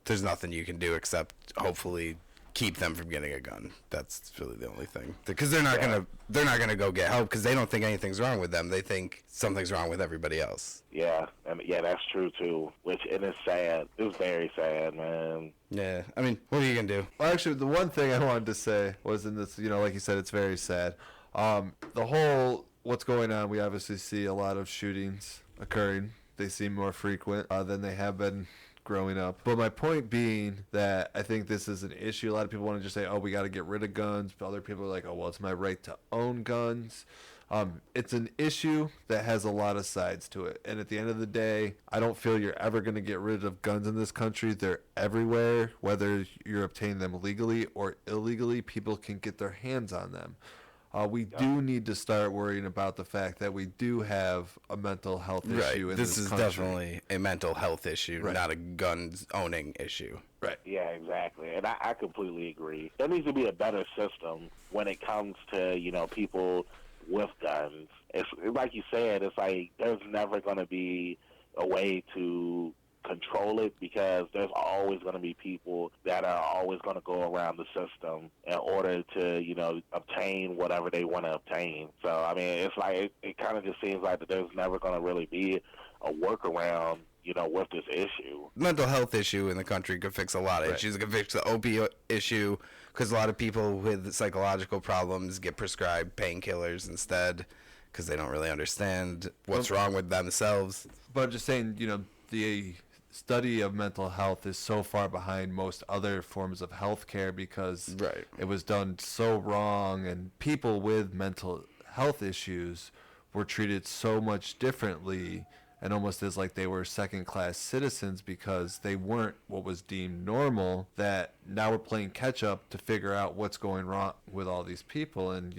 There's nothing you can do except hopefully keep them from getting a gun. That's really the only thing. Because they're not gonna go get help because they don't think anything's wrong with them. They think something's wrong with everybody else. Yeah, and yeah, that's true too. And it's sad. It's very sad, man. Yeah, I mean, what are you gonna do? Well, actually, the one thing I wanted to say was in this, like you said, it's very sad. The whole what's going on, we obviously see a lot of shootings occurring. They seem more frequent than they have been growing up. But my point being that I think this is an issue. A lot of people want to just say, oh, we got to get rid of guns. But other people are like, oh, well, it's my right to own guns. It's an issue that has a lot of sides to it. And at the end of the day, I don't feel you're ever going to get rid of guns in this country. They're everywhere. Whether you're obtaining them legally or illegally, people can get their hands on them. We do need to start worrying about the fact that we do have a mental health issue in this country. This is definitely a mental health issue, not a guns owning issue. Right. Yeah, exactly. And I completely agree. There needs to be a better system when it comes to, people with guns. It's like you said, it's like there's never going to be a way to control it because there's always going to be people that are always going to go around the system in order to, obtain whatever they want to obtain. So, I mean, it's like it kind of just seems like that there's never going to really be a workaround, with this issue. Mental health issue in the country could fix a lot of issues. It could fix the opioid issue because a lot of people with psychological problems get prescribed painkillers instead because they don't really understand what's wrong with themselves. But I'm just saying, the study of mental health is so far behind most other forms of health care because it was done so wrong, and people with mental health issues were treated so much differently and almost as like they were second-class citizens because they weren't what was deemed normal, that now we're playing catch-up to figure out what's going wrong with all these people. And,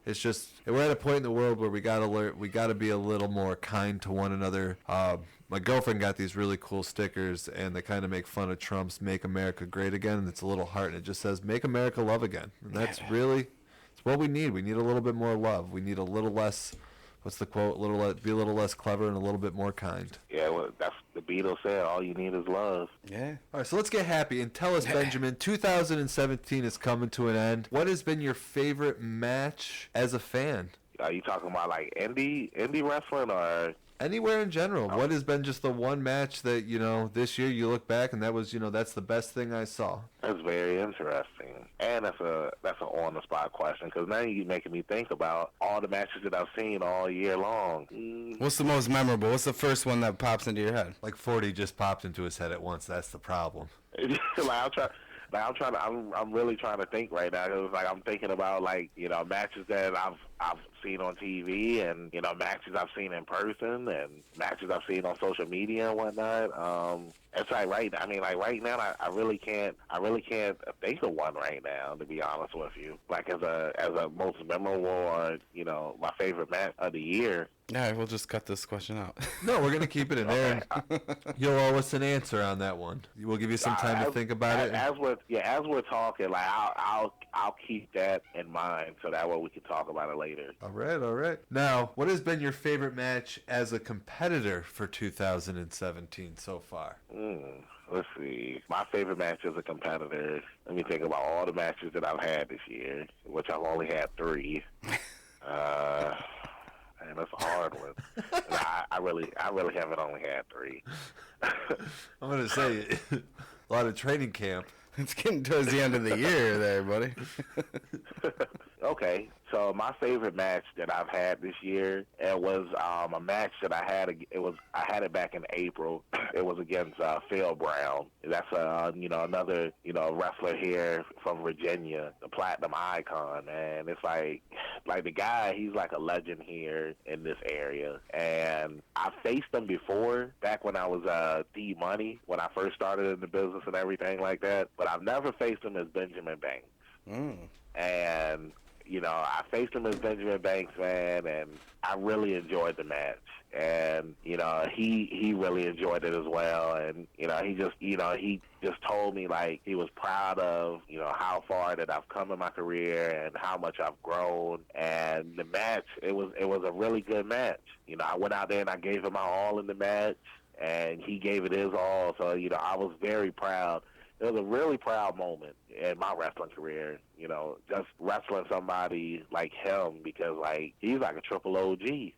it's just, we're at a point in the world where we gotta be a little more kind to one another. My girlfriend got these really cool stickers, and they kind of make fun of Trump's Make America Great Again, and it's a little heart, and it just says, Make America Love Again. And that's really, it's what we need. We need a little bit more love. We need a little less... What's the quote? Be a little less clever and a little bit more kind. Yeah, well, that's the Beatles said. All you need is love. Yeah. All right, so let's get happy and tell us, Benjamin. 2017 is coming to an end. What has been your favorite match as a fan? Are you talking about like indie wrestling or anywhere in general? What has been just the one match that this year you look back and that was that's the best thing I saw? That's very interesting, and that's an on the spot question because now you're making me think about all the matches that I've seen all year long. What's the most memorable? What's the first one that pops into your head? Like 40 just popped into his head at once. That's the problem. I'm really trying to think right now. It was like I'm thinking about matches that I've seen on TV and matches I've seen in person and matches I've seen on social media and whatnot. It's like right now I really can't think of one right now, to be honest with you. Like as a most memorable or my favorite match of the year. Yeah, we'll just cut this question out. No, we're gonna keep it in there. You'll owe us an answer on that one. We'll give you some time to think about it. As we're talking, like I'll keep that in mind so that way we can talk about it later. All right. Now, what has been your favorite match as a competitor for 2017 so far? Let's see. My favorite match as a competitor. Let me think about all the matches that I've had this year, which I've only had 3. Man, that's a hard one. I really haven't only had 3. I'm gonna say a lot of training camp. It's getting towards the end of the year there, buddy. Okay, so my favorite match that I've had this year, it was a match that I had it back in April. It was against Phil Brown. That's another wrestler here from Virginia, the Platinum Icon, man. It's like the guy, he's like a legend here in this area, and I faced him before back when I was D-Money, when I first started in the business and everything like that, but I've never faced him as Benjamin Banks. And I faced him as Benjamin Banks, man, and I really enjoyed the match. And, he really enjoyed it as well. And, he just told me, like, he was proud of, how far that I've come in my career and how much I've grown. And the match, it was a really good match. I went out there and I gave him my all in the match, and he gave it his all. So, I was very proud. It was a really proud moment in my wrestling career, just wrestling somebody like him, because, like, he's like a triple OG.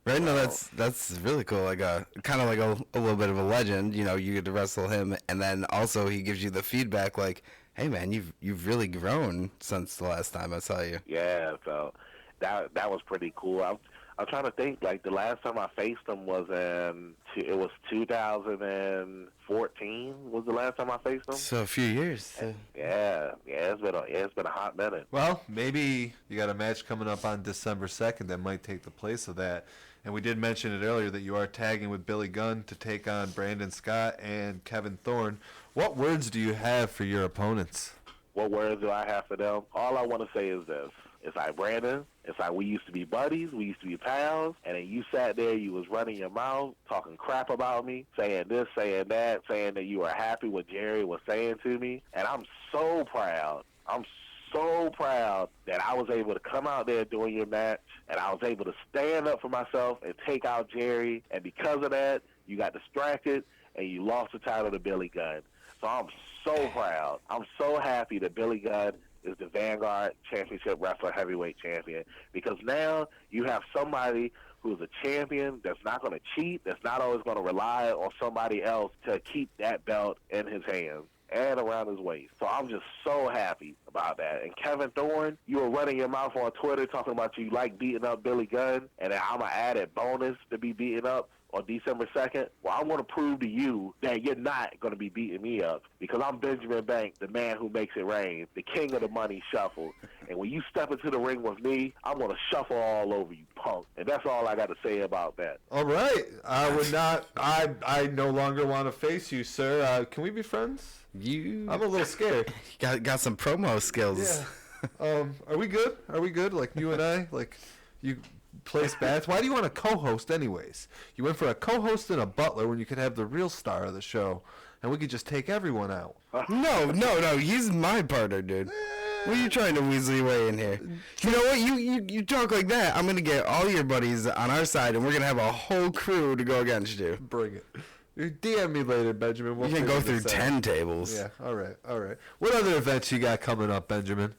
Right? No, that's really cool. Like kind of like a little bit of a legend. You get to wrestle him, and then also he gives you the feedback like, "Hey, man, you've really grown since the last time I saw you." Yeah, so that was pretty cool. I'm trying to think. Like, the last time I faced him was it was 2014. Was the last time I faced him? So a few years. Yeah. It's been a hot minute. Well, maybe you got a match coming up on December 2nd that might take the place of that. And we did mention it earlier that you are tagging with Billy Gunn to take on Brandon Scott and Kevin Thorne. What words do you have for your opponents? What words do I have for them? All I want to say is this. It's like, Brandon, it's like we used to be buddies, we used to be pals, and then you sat there, you was running your mouth, talking crap about me, saying this, saying that, saying that you were happy what Jerry was saying to me, and I'm so proud. I'm so proud that I was able to come out there during your match, and I was able to stand up for myself and take out Jerry, and because of that, you got distracted, and you lost the title to Billy Gunn. So I'm so proud. I'm so happy that Billy Gunn is the Vanguard Championship Wrestler Heavyweight Champion, because now you have somebody who's a champion that's not going to cheat, that's not always going to rely on somebody else to keep that belt in his hands and around his waist. So I'm just so happy about that. And Kevin Thorne, you were running your mouth on Twitter talking about you like beating up Billy Gunn, and then I'm going to add a bonus to be beaten up on December 2nd. Well, I want to prove to you that you're not going to be beating me up, because I'm Benjamin Banks, the man who makes it rain, the king of the money shuffle. And when you step into the ring with me, I'm going to shuffle all over you, punk. And that's all I got to say about that. All right. I would not. I no longer want to face you, sir. Can we be friends? I'm a little scared. got some promo skills. Yeah. Are we good? Are we good? Like, you and I? Like, you place bats? Why do you want a co-host anyways? You went for a co-host and a butler when you could have the real star of the show, and we could just take everyone out. No. He's my partner, dude. What are you trying to weasel your way in here? You know what? You talk like that, I'm going to get all your buddies on our side, and we're going to have a whole crew to go against you. Bring it. You DM me later, Benjamin. You can go through 10 tables. Yeah, all right. What other events you got coming up, Benjamin?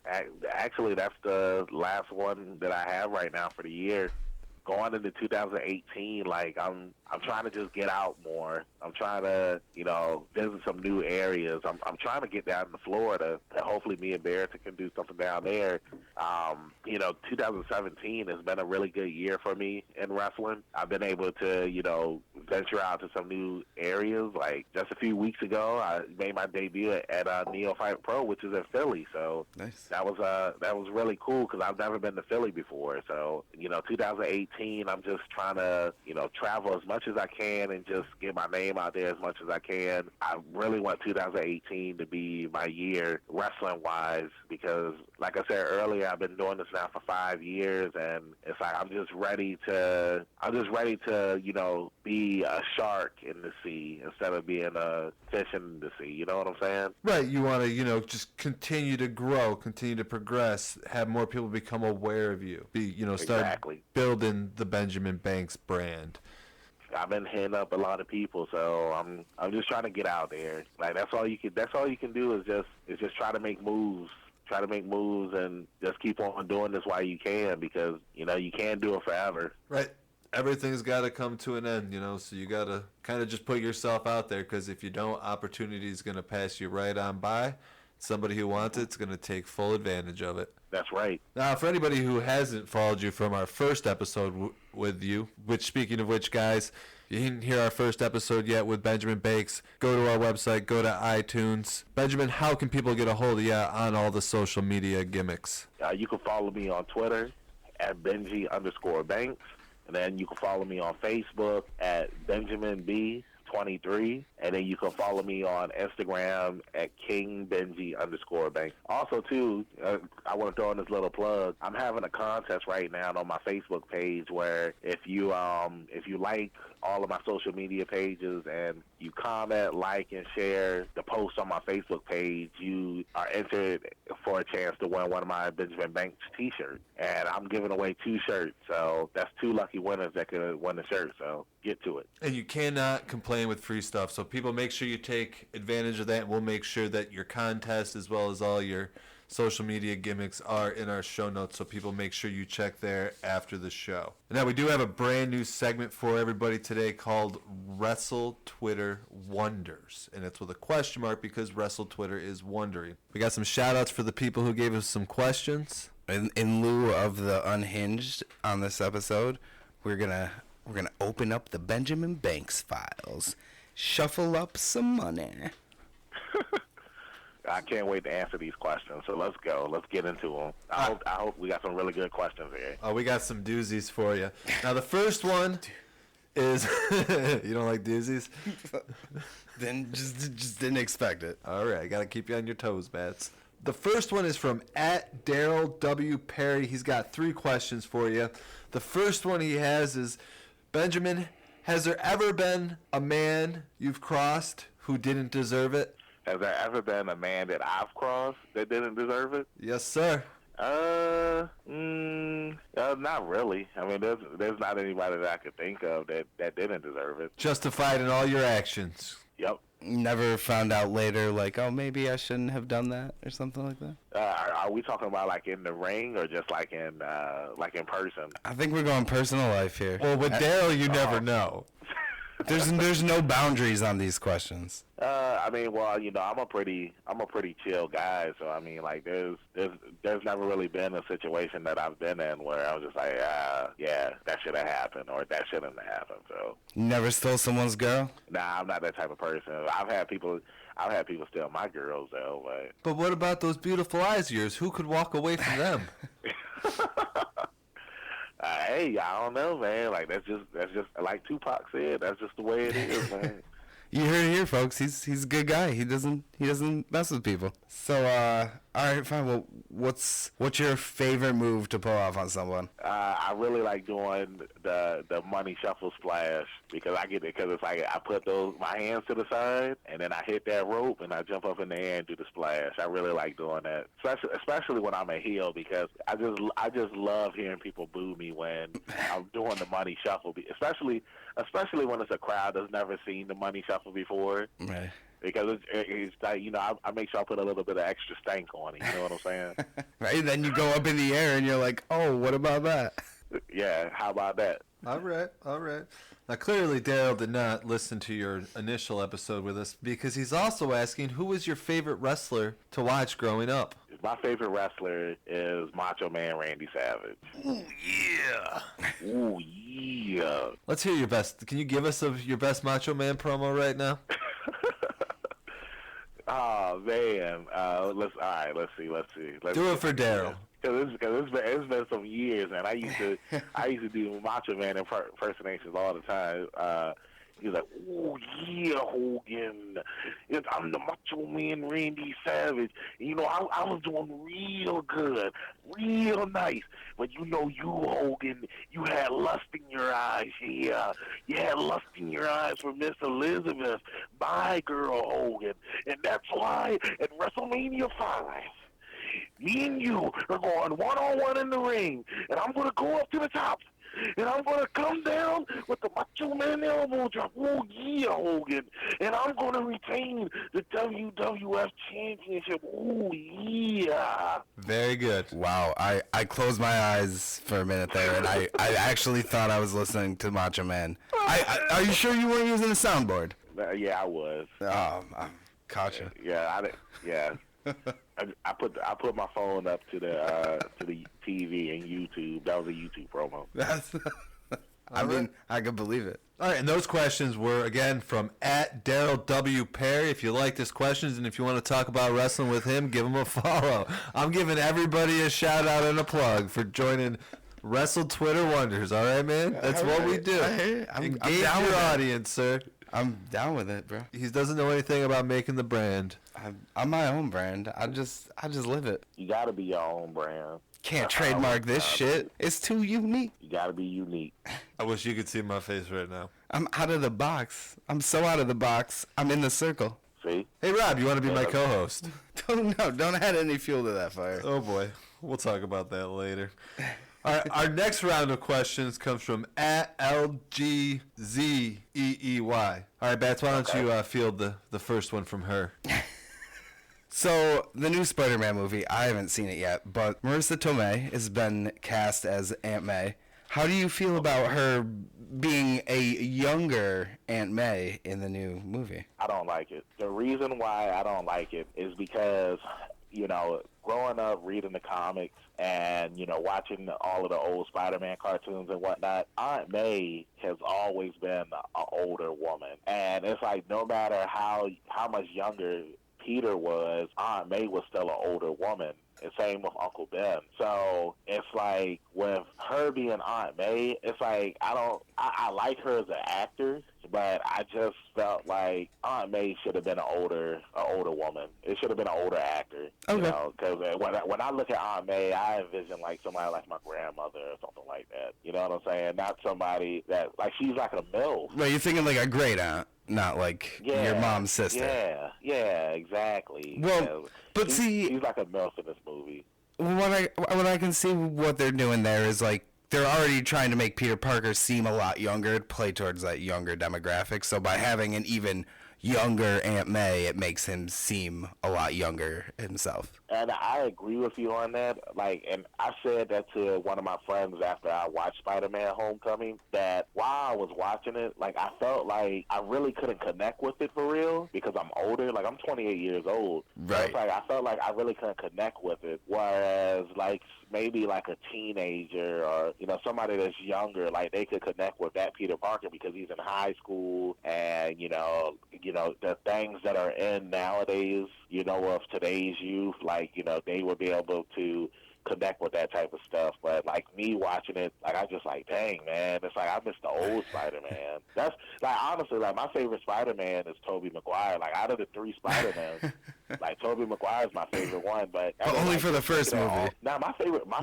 Actually, that's the last one that I have right now for the year. Going into 2018, like, I'm trying to just get out more. I'm trying to, visit some new areas. I'm trying to get down to Florida, and hopefully me and Barrett can do something down there. 2017 has been a really good year for me in wrestling. I've been able to, venture out to some new areas. Like, just a few weeks ago, I made my debut at Neophyte Pro, which is in Philly. So nice. That was really cool, because I've never been to Philly before. So 2018, I'm just trying to travel as much as I can and just get my name out there as much as I can. I really want 2018 to be my year wrestling wise, because like I said earlier, I've been doing this now for 5 years, and it's like I'm just ready to be a shark in the sea instead of being a fish in the sea. You know what I'm saying? Right. You want to, just continue to grow, continue to progress, have more people become aware of you. Start Exactly. building the Benjamin Banks brand. I've been hitting up a lot of people, so I'm just trying to get out there. Like, that's all you can do is just try to make moves. Try to make moves and just keep on doing this while you can, because you can't do it forever. Right. Everything's got to come to an end, so you got to kind of just put yourself out there, because if you don't, opportunity is going to pass you right on by. Somebody who wants it's going to take full advantage of it. That's right. Now, for anybody who hasn't followed you from our first episode with you, which, speaking of which, guys, if you didn't hear our first episode yet with Benjamin Banks, go to our website, go to iTunes. Benjamin, how can people get a hold of you on all the social media gimmicks? You can follow me on Twitter at Benji_Banks. And then you can follow me on Facebook at Benjamin B 23, and then you can follow me on Instagram at KingBenji_Bank. Also, too, I want to throw in this little plug. I'm having a contest right now on my Facebook page where if you like all of my social media pages and you comment, like, and share the post on my Facebook page, you are entered for a chance to win one of my Benjamin Banks t-shirts. And I'm giving away 2 shirts, so that's 2 lucky winners that could win the shirt, so get to it. And you cannot complain with free stuff, so people make sure you take advantage of that, and we'll make sure that your contest as well as all your social media gimmicks are in our show notes, so people make sure you check there after the show. Now, we do have a brand new segment for everybody today called Wrestle Twitter Wonders, and it's with a question mark because Wrestle Twitter is wondering. We got some shout-outs for the people who gave us some questions. In lieu of the Unhinged on this episode, we're gonna open up the Benjamin Banks files, shuffle up some money. I can't wait to answer these questions, so let's go. Let's get into them. I hope we got some really good questions here. Oh, we got some doozies for you. Now, the first one is... You don't like doozies? Then just didn't expect it. All right, got to keep you on your toes, Bats. The first one is from @Daryl W. Perry. He's got 3 questions for you. The first one he has is, Benjamin, has there ever been a man you've crossed who didn't deserve it? Has there ever been a man that I've crossed that didn't deserve it? Yes, sir. Not really. I mean, there's not anybody that I could think of that didn't deserve it. Justified in all your actions. Yep. Never found out later, like, oh, maybe I shouldn't have done that or something like that? Are we talking about like in the ring or just like in person? I think we're going personal life here. Well, with Daryl, you never know. There's no boundaries on these questions. I mean, well, you know, I'm a pretty chill guy, so I mean, like, there's never really been a situation that I've been in where I was just like, yeah, that should have happened or that shouldn't have happened. So Never stole someone's girl? nah, I'm not that type of person. I've had people steal my girls though, But what about those beautiful eyes of yours? Who could walk away from them? hey, I don't know, man. Like that's just like Tupac said. That's just the way it is, man. You heard it here, folks. He's a good guy. He doesn't mess with people. So, all right, fine. Well, what's your favorite move to pull off on someone? I really like doing the money shuffle splash because it's like I put my hands to the side and then I hit that rope and I jump up in the air and do the splash. I really like doing that, especially when I'm a heel because I just love hearing people boo me when I'm doing the money shuffle, especially when it's a crowd that's never seen the money shuffle before. Right. Because it's like, you know, I make sure I put a little bit of extra stank on it. You know what I'm saying? Right. Then you go up in the air and you're like, oh, what about that? Yeah. How about that? All right. Now, clearly, Daryl did not listen to your initial episode with us because he's also asking, who was your favorite wrestler to watch growing up? My favorite wrestler is Macho Man Randy Savage. Ooh, yeah. Ooh, yeah. Let's hear your best. Can you give us your best Macho Man promo right now? Oh, man. Let's see. Do it for Daryl. Because it's been some years, man. I used to do Macho Man impersonations all the time. He's like, oh, yeah, Hogan. I'm the Macho Man Randy Savage. You know, I was doing real good, real nice. But you know, you, Hogan, you had lust in your eyes. Yeah, you had lust in your eyes for Miss Elizabeth. Bye, girl, Hogan. And that's why at WrestleMania 5, me and you are going one-on-one in the ring. And I'm going to go up to the top. And I'm going to come down with the Macho Man elbow drop. Oh, yeah, Hogan. And I'm going to retain the WWF Championship. Oh, yeah. Very good. Wow. I closed my eyes for a minute there, and I actually thought I was listening to Macho Man. Are you sure you weren't using a soundboard? Yeah, I was. Oh, gotcha. Yeah. I put my phone up to the TV and YouTube. That was a YouTube promo. I mean, I could believe it. All right, and those questions were, again, from @Daryl W. Perry. If you like his questions and if you want to talk about wrestling with him, give him a follow. I'm giving everybody a shout-out and a plug for joining Wrestle Twitter Wonders. All right, man? That's what we do. I'm Engage down your with that. audience, sir. I'm down with it, bro. He doesn't know anything about making the brand. I'm my own brand. I just live it. You gotta be your own brand. Can't trademark this shit. It's too unique. You gotta be unique. I wish you could see my face right now. I'm out of the box. I'm so out of the box. I'm in the circle. See? Hey, Rob, you want to be my co-host? Don't add any fuel to that fire. Oh, boy. We'll talk about that later. All right, our next round of questions comes from @LGZEEY. All right, Bats, why don't you field the first one from her? So, the new Spider-Man movie, I haven't seen it yet, but Marissa Tomei has been cast as Aunt May. How do you feel about her being a younger Aunt May in the new movie? I don't like it. The reason why I don't like it is because, growing up reading the comics and, watching all of the old Spider-Man cartoons and whatnot, Aunt May has always been an older woman. And it's like no matter how much younger Peter was, Aunt May was still an older woman. And same with Uncle Ben. So it's like with her being Aunt May, it's like I like her as an actor, but I just felt like Aunt May should have been an older woman. It should have been an older actor. Okay. Because when I look at Aunt May, I envision like somebody like my grandmother or something like that. You know what I'm saying? Not somebody that like she's like a MILF. Well, you're thinking like a great aunt, not like your mom's sister. Yeah, exactly. Well, but she's like a MILF in this movie. What I can see what they're doing there is like they're already trying to make Peter Parker seem a lot younger, play towards that younger demographic. So by having an even younger Aunt May, it makes him seem a lot younger himself. And I agree with you on that. Like, and I said that to one of my friends after I watched Spider-Man Homecoming, that while I was watching it, like, I felt like I really couldn't connect with it for real because I'm older. Like, I'm 28 years old. Right. So it's like I felt like I really couldn't connect with it. Whereas, like, maybe like a teenager or, somebody that's younger, like, they could connect with that Peter Parker because he's in high school and, the things that are in nowadays, of today's youth, like, they would be able to connect with that type of stuff. But like me watching it, like I just like, dang man, it's like I miss the old Spider-Man. That's like honestly, like my favorite Spider-Man is Tobey Maguire. Like out of the three Spider-Mans, like Tobey Maguire is my favorite one. But only for the first movie. Now my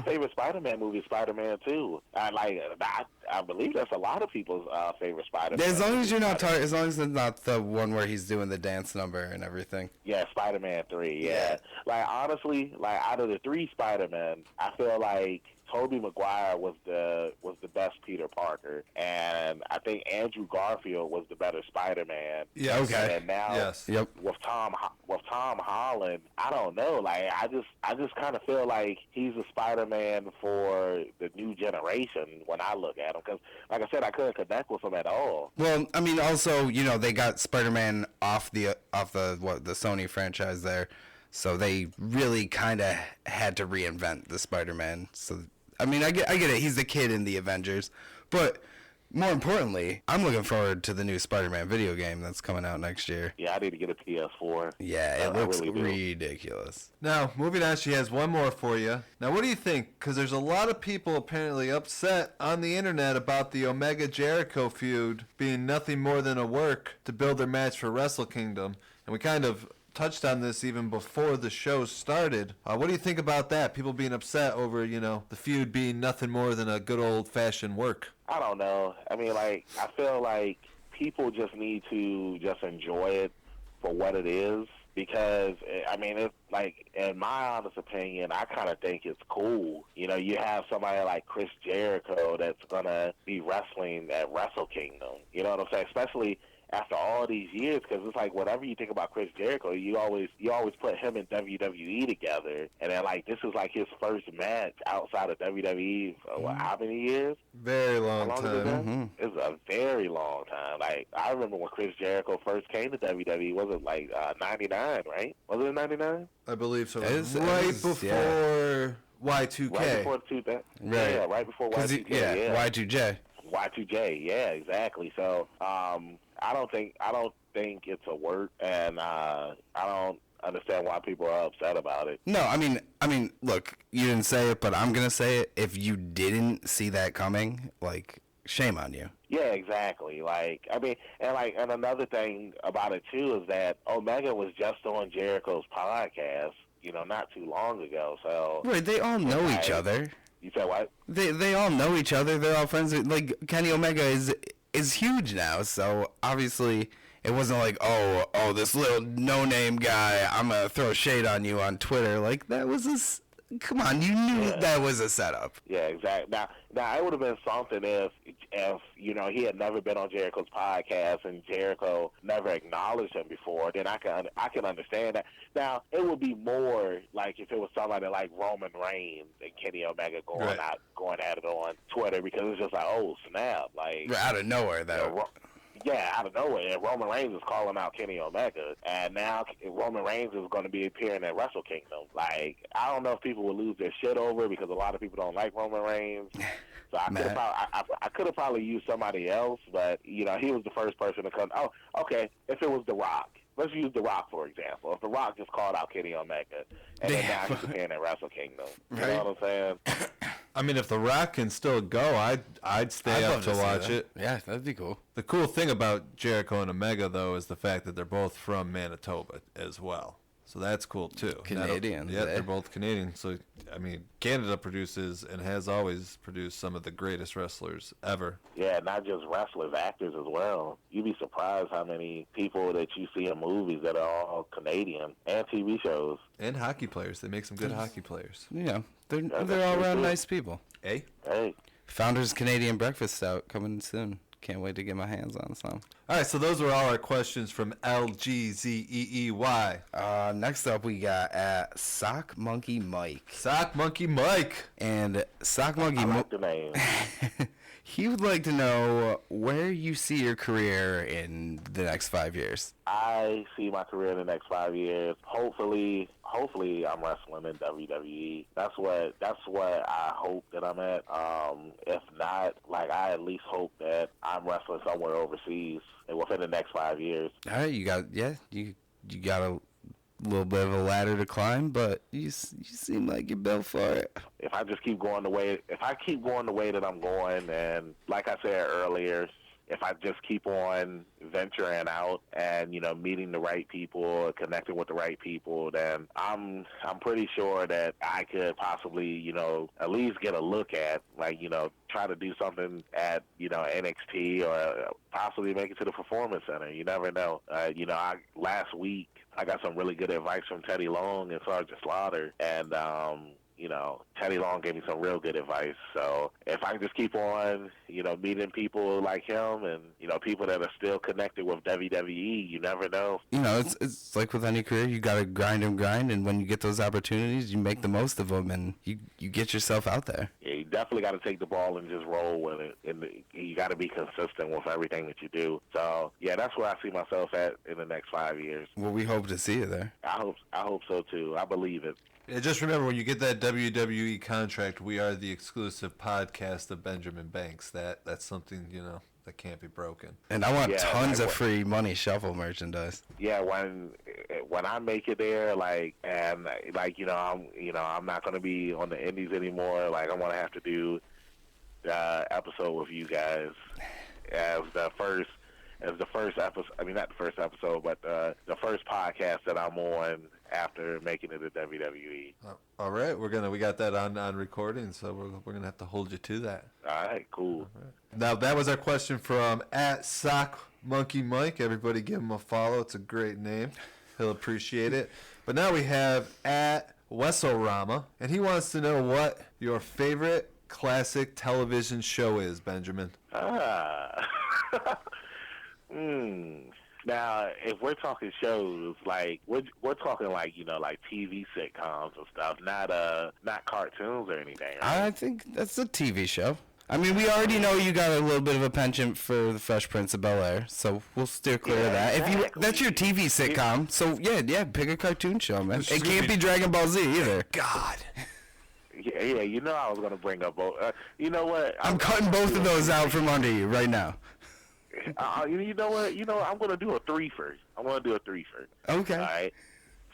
favorite Spider-Man movie is Spider-Man 2. I believe that's a lot of people's favorite Spider-Man. As long as you're not as long as it's not the one where he's doing the dance number and everything. Yeah, Spider-Man 3. Yeah. Like honestly, like out of the three Spider-Man, I feel like Tobey Maguire was the best Peter Parker, and I think Andrew Garfield was the better Spider-Man. Yeah, okay. And now with Tom Holland, I don't know. Like I just kind of feel like he's a Spider-Man for the new generation when I look at him. Because, like I said, I couldn't connect with him at all. Well, I mean, also they got Spider-Man off the Sony franchise there. So they really kind of had to reinvent the Spider-Man. So, I mean, I get it. He's the kid in the Avengers. But more importantly, I'm looking forward to the new Spider-Man video game that's coming out next year. Yeah, I need to get a PS4. Yeah, it looks ridiculous. Now, moving on, she has one more for you. Now, what do you think? Because there's a lot of people apparently upset on the internet about the Omega Jericho feud being nothing more than a work to build their match for Wrestle Kingdom. And we kind of touched on this even before the show started. What do you think about that? People being upset over, the feud being nothing more than a good old-fashioned work. I don't know. I mean, like, I feel like people just need to just enjoy it for what it is because, I mean, it's like, in my honest opinion, I kind of think it's cool. You have somebody like Chris Jericho that's going to be wrestling at Wrestle Kingdom. You know what I'm saying? Especially after all these years, because it's like whatever you think about Chris Jericho, you always put him and WWE together, and then like this is like his first match outside of WWE for how many years? Very long time. Mm-hmm. It's a very long time. Like I remember when Chris Jericho first came to WWE, was it like 99, right? Was it 99? I believe so. Right before Y2K. Right before Right. Yeah, right before Y2K. Y2J. Y2J, yeah, exactly. So, I don't think it's a work, and I don't understand why people are upset about it. No, I mean, look, you didn't say it, but I'm gonna say it. If you didn't see that coming, like, shame on you. Yeah, exactly. Like, I mean, and another thing about it too is that Omega was just on Jericho's podcast, not too long ago. So, Right, they all know each other. You said what? They all know each other. They're all friends. Like Kenny Omega is huge now, so obviously it wasn't like oh this little no name guy. I'm gonna throw shade on you on Twitter. Like that was come on, you knew that was a setup. Yeah, exactly. Now it would have been something if he had never been on Jericho's podcast and Jericho never acknowledged him before. Then I can understand that. Now it would be more like if it was somebody like Roman Reigns and Kenny Omega going at it on Twitter, because it's just like, oh snap, like Out of nowhere though. Out of nowhere, and Roman Reigns is calling out Kenny Omega, and now Roman Reigns is going to be appearing at Wrestle Kingdom. Like, I don't know if people would lose their shit over it, because a lot of people don't like Roman Reigns. So I could have probably used somebody else, but he was the first person to come. Oh, okay. If it was The Rock, let's use The Rock for example. If The Rock just called out Kenny Omega, and then now he's appearing at Wrestle Kingdom, you know what I'm saying? I mean, if The Rock can still go, I'd stay up to watch it. Yeah, that'd be cool. The cool thing about Jericho and Omega, though, is the fact that they're both from Manitoba as well. So that's cool, too. Canadians. Yeah, they're both Canadian. So, I mean, Canada produces and has always produced some of the greatest wrestlers ever. Yeah, not just wrestlers, actors as well. You'd be surprised how many people that you see in movies that are all Canadian, and TV shows. And hockey players. They make some good hockey players. Yeah, they're all around nice people. Hey? Founders Canadian Breakfast Stout coming soon. Can't wait to get my hands on some. All right, so those were all our questions from LGZEEY. Next up, we got Sock Monkey Mike. Sock Monkey Mike. And Sock Monkey Mike. The name. He would like to know where you see your career in the next 5 years. I see my career in the next 5 years. Hopefully I'm wrestling in WWE. That's what I hope that I'm at. If not, like, I at least hope that I'm wrestling somewhere overseas within the next 5 years. All right, you got a little bit of a ladder to climb, but you seem like you're built for it. If I keep going the way that I'm going, and like I said earlier, if I just keep on venturing out and, meeting the right people, connecting with the right people, then I'm pretty sure that I could possibly, at least get a look at, like, try to do something at, NXT, or possibly make it to the Performance Center. You never know. Last week I got some really good advice from Teddy Long and Sergeant Slaughter, and Teddy Long gave me some real good advice. So if I can just keep on, meeting people like him, and, people that are still connected with WWE, you never know. It's like with any career, you got to grind, and when you get those opportunities, you make the most of them, and you get yourself out there. Yeah, you definitely got to take the ball and just roll with it. And you got to be consistent with everything that you do. So, yeah, that's where I see myself at in the next 5 years. Well, we hope to see you there. I hope so, too. I believe it. Yeah, just remember, when you get that WWE contract, we are the exclusive podcast of Benjamin Banks. That's something, that can't be broken. And I want tons of free Money Shuffle merchandise. Yeah, when I make it there, I'm not going to be on the Indies anymore. Like, I'm going to have to do the episode with you guys as the first episode. I mean, not the first episode, but the first podcast that I'm on after making it to WWE. All right, we got that on recording, so we're gonna have to hold you to that. All right, cool. All right. Now that was our question from @SockMonkeyMike. Everybody give him a follow. It's a great name. He'll appreciate it. But now we have @Wessorama, and he wants to know what your favorite classic television show is, Benjamin. Now, if we're talking shows, like we're talking like like TV sitcoms and stuff, not cartoons or anything. Right? I think that's a TV show. I mean, we already know you got a little bit of a penchant for the Fresh Prince of Bel-Air, so we'll steer clear of that. Exactly. That's your TV sitcom, so yeah, pick a cartoon show, man. It can't be Dragon Ball Z either. God. Yeah, I was gonna bring up both. You know what? I'm cutting both of those out from under you right now. You know what? I'm going to do a threefer. I'm going to do a threefer. Okay. All right.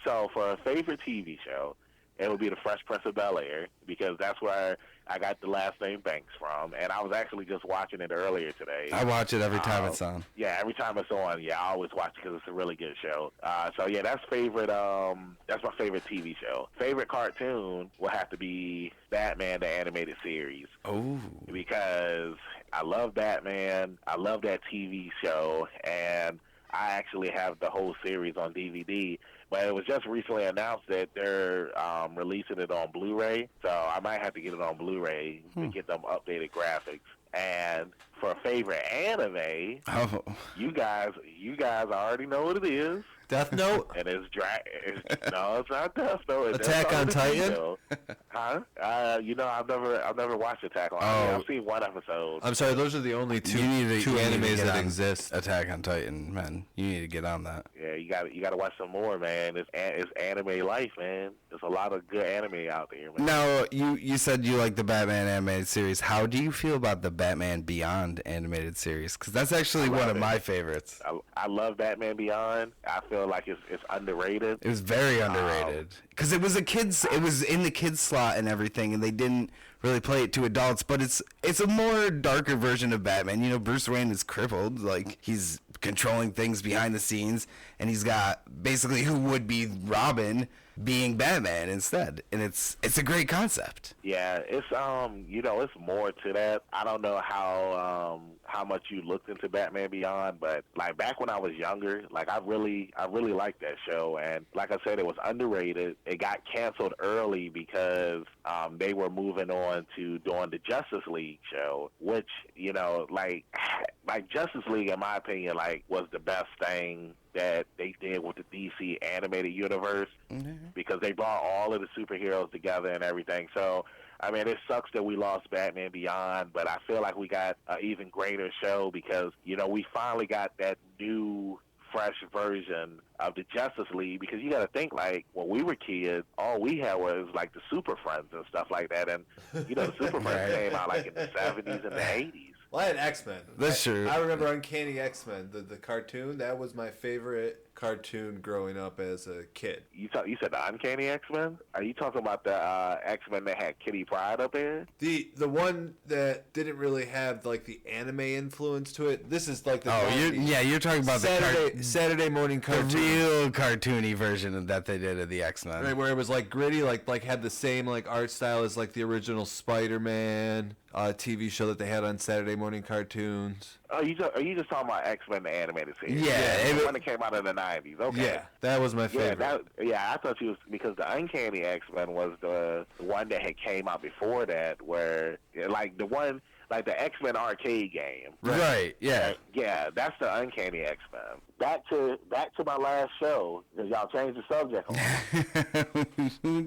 So for a favorite TV show, it would be the Fresh Prince of Bel-Air, because that's where I got the last name Banks from, and I was actually just watching it earlier today. I watch it every time it's on. Yeah, every time it's on, yeah, I always watch it because it's a really good show. So yeah, that's favorite. That's my favorite TV show. Favorite cartoon will have to be Batman the Animated Series. Oh, because I love Batman. I love that TV show, and I actually have the whole series on DVD. But it was just recently announced that they're releasing it on Blu-ray, so I might have to get it on Blu-ray to get them updated graphics. And for a favorite anime, you guys already know what it is. Death Note? And no, it's not Death Note. Attack on Titan? Huh? I've never watched Attack on Titan. I've seen one episode. I'm sorry, those are the only two animes that exist. Attack on Titan, man. You need to get on that. Yeah, you got to watch some more, man. It's anime life, man. There's a lot of good anime out there, man. Now, you said you like the Batman animated series. How do you feel about the Batman Beyond animated series? Because that's actually one of my favorites. I love Batman Beyond. I feel like it's underrated. It was very underrated because it was in the kids slot and everything, and they didn't really play it to adults. But it's a more darker version of Batman. You know, Bruce Wayne is crippled, like he's controlling things behind the scenes, and he's got basically who would be Robin being Batman instead, and it's a great concept. Yeah, it's it's more to that. I don't know how much you looked into Batman Beyond, but like back when I was younger, like I really liked that show, and like I said, it was underrated. It got canceled early because they were moving on to doing the Justice League show, which like Justice League, in my opinion, like was the best thing that they did with the DC animated universe, because they brought all of the superheroes together and everything. So, I mean, it sucks that we lost Batman Beyond, but I feel like we got an even greater show because, we finally got that new, fresh version of the Justice League, because you got to think, like, when we were kids, all we had was, like, the Super Friends and stuff like that, and, the Super Friends came out, like, in the 70s and the 80s. Well, I had X-Men. That's true. I remember Uncanny X-Men, the cartoon. That was my favorite cartoon growing up as a kid. You said the Uncanny X-Men? Are you talking about the X-Men that had Kitty Pryde up there? The one that didn't really have like the anime influence to it. This is like the you're talking about Saturday morning cartoon. The real cartoony version that they did of the X-Men. Right, where it was like gritty, like had the same like art style as like the original Spider-Man TV show that they had on Saturday morning cartoons. Are you just talking about X-Men the animated series? Yeah, the one that came out in the 90s. Okay. Yeah, that was my favorite. I thought you was, because the Uncanny X-Men was the one that had came out before that, where like the one like the X-Men arcade game. Right. Yeah. Yeah, that's the Uncanny X-Men. Back to my last show, because y'all changed the subject.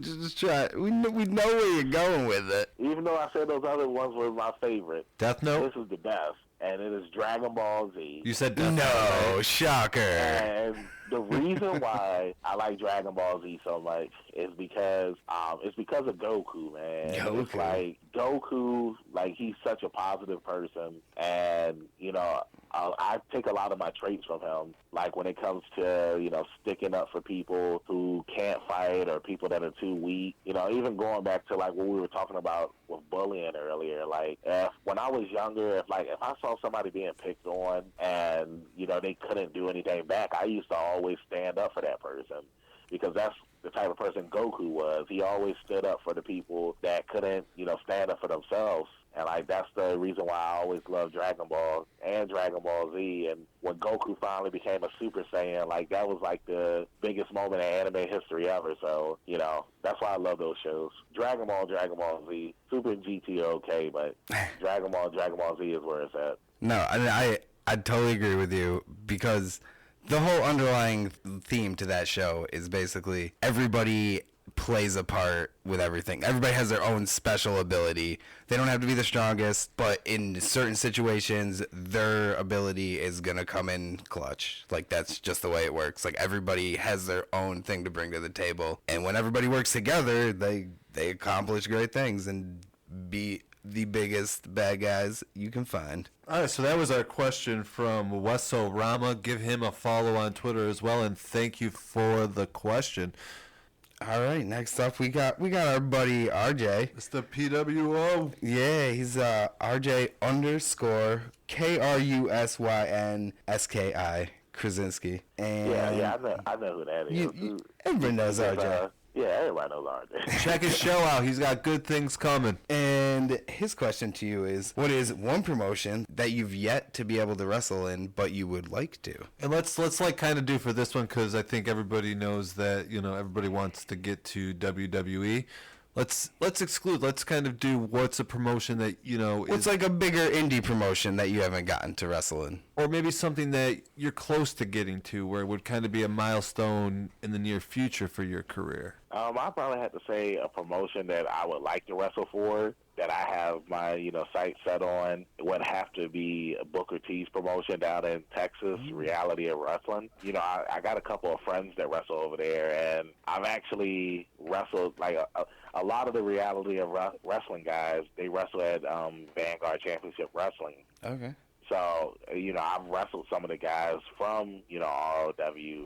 Just try. We know where you're going with it. Even though I said those other ones were my favorite, Death Note. This is the best, and it is Dragon Ball Z. You said Death Note. No, right? shocker. And the reason why I like Dragon Ball Z so much is because of Goku, man. Goku. It's like Goku, like he's such a positive person, and I take a lot of my traits from him. Like when it comes to sticking up for people who can't fight or people that are too weak. Even going back to like what we were talking about with bullying earlier. Like when I was younger, if I saw somebody being picked on and they couldn't do anything back, I used to always stand up for that person, because that's the type of person Goku was. He always stood up for the people that couldn't, stand up for themselves. And that's the reason why I always loved Dragon Ball and Dragon Ball Z. And when Goku finally became a Super Saiyan, that was the biggest moment in anime history ever. So, that's why I love those shows. Dragon Ball Z, Super and GT are okay, but Dragon Ball Z is where it's at. No, I totally agree with you, because the whole underlying theme to that show is basically everybody plays a part with everything. Everybody has their own special ability. They don't have to be the strongest, but in certain situations, their ability is going to come in clutch. That's just the way it works. Everybody has their own thing to bring to the table. And when everybody works together, they accomplish great things and be the biggest bad guys you can find. All right, so that was our question from Wesso Rama. Give him a follow on Twitter as well, and thank you for the question. All right, next up we got our buddy RJ. It's the PWO. Yeah, he's RJ underscore KRUSYNSKI Krasinski. And Yeah, I know who that is. everyone knows RJ. Yeah, everybody knows RJ. Check his show out. He's got good things coming. And his question to you is, what is one promotion that you've yet to be able to wrestle in, but you would like to? And let's like kind of do for this one, because I think everybody knows that, you know, everybody wants to get to WWE. Let's exclude. Let's kind of do what's a promotion that, you know, What's like a bigger indie promotion that you haven't gotten to wrestle in? or maybe something that you're close to getting to, where it would kind of be a milestone in the near future for your career. I probably have to say a promotion that I would like to wrestle for, that I have my, sight set on. It would have to be Booker T's promotion down in Texas, Reality of Wrestling. I got a couple of friends that wrestle over there, and I've actually wrestled, like, a lot of the Reality of Wrestling guys, they wrestle at Vanguard Championship Wrestling. Okay. So, I've wrestled some of the guys from, ROW.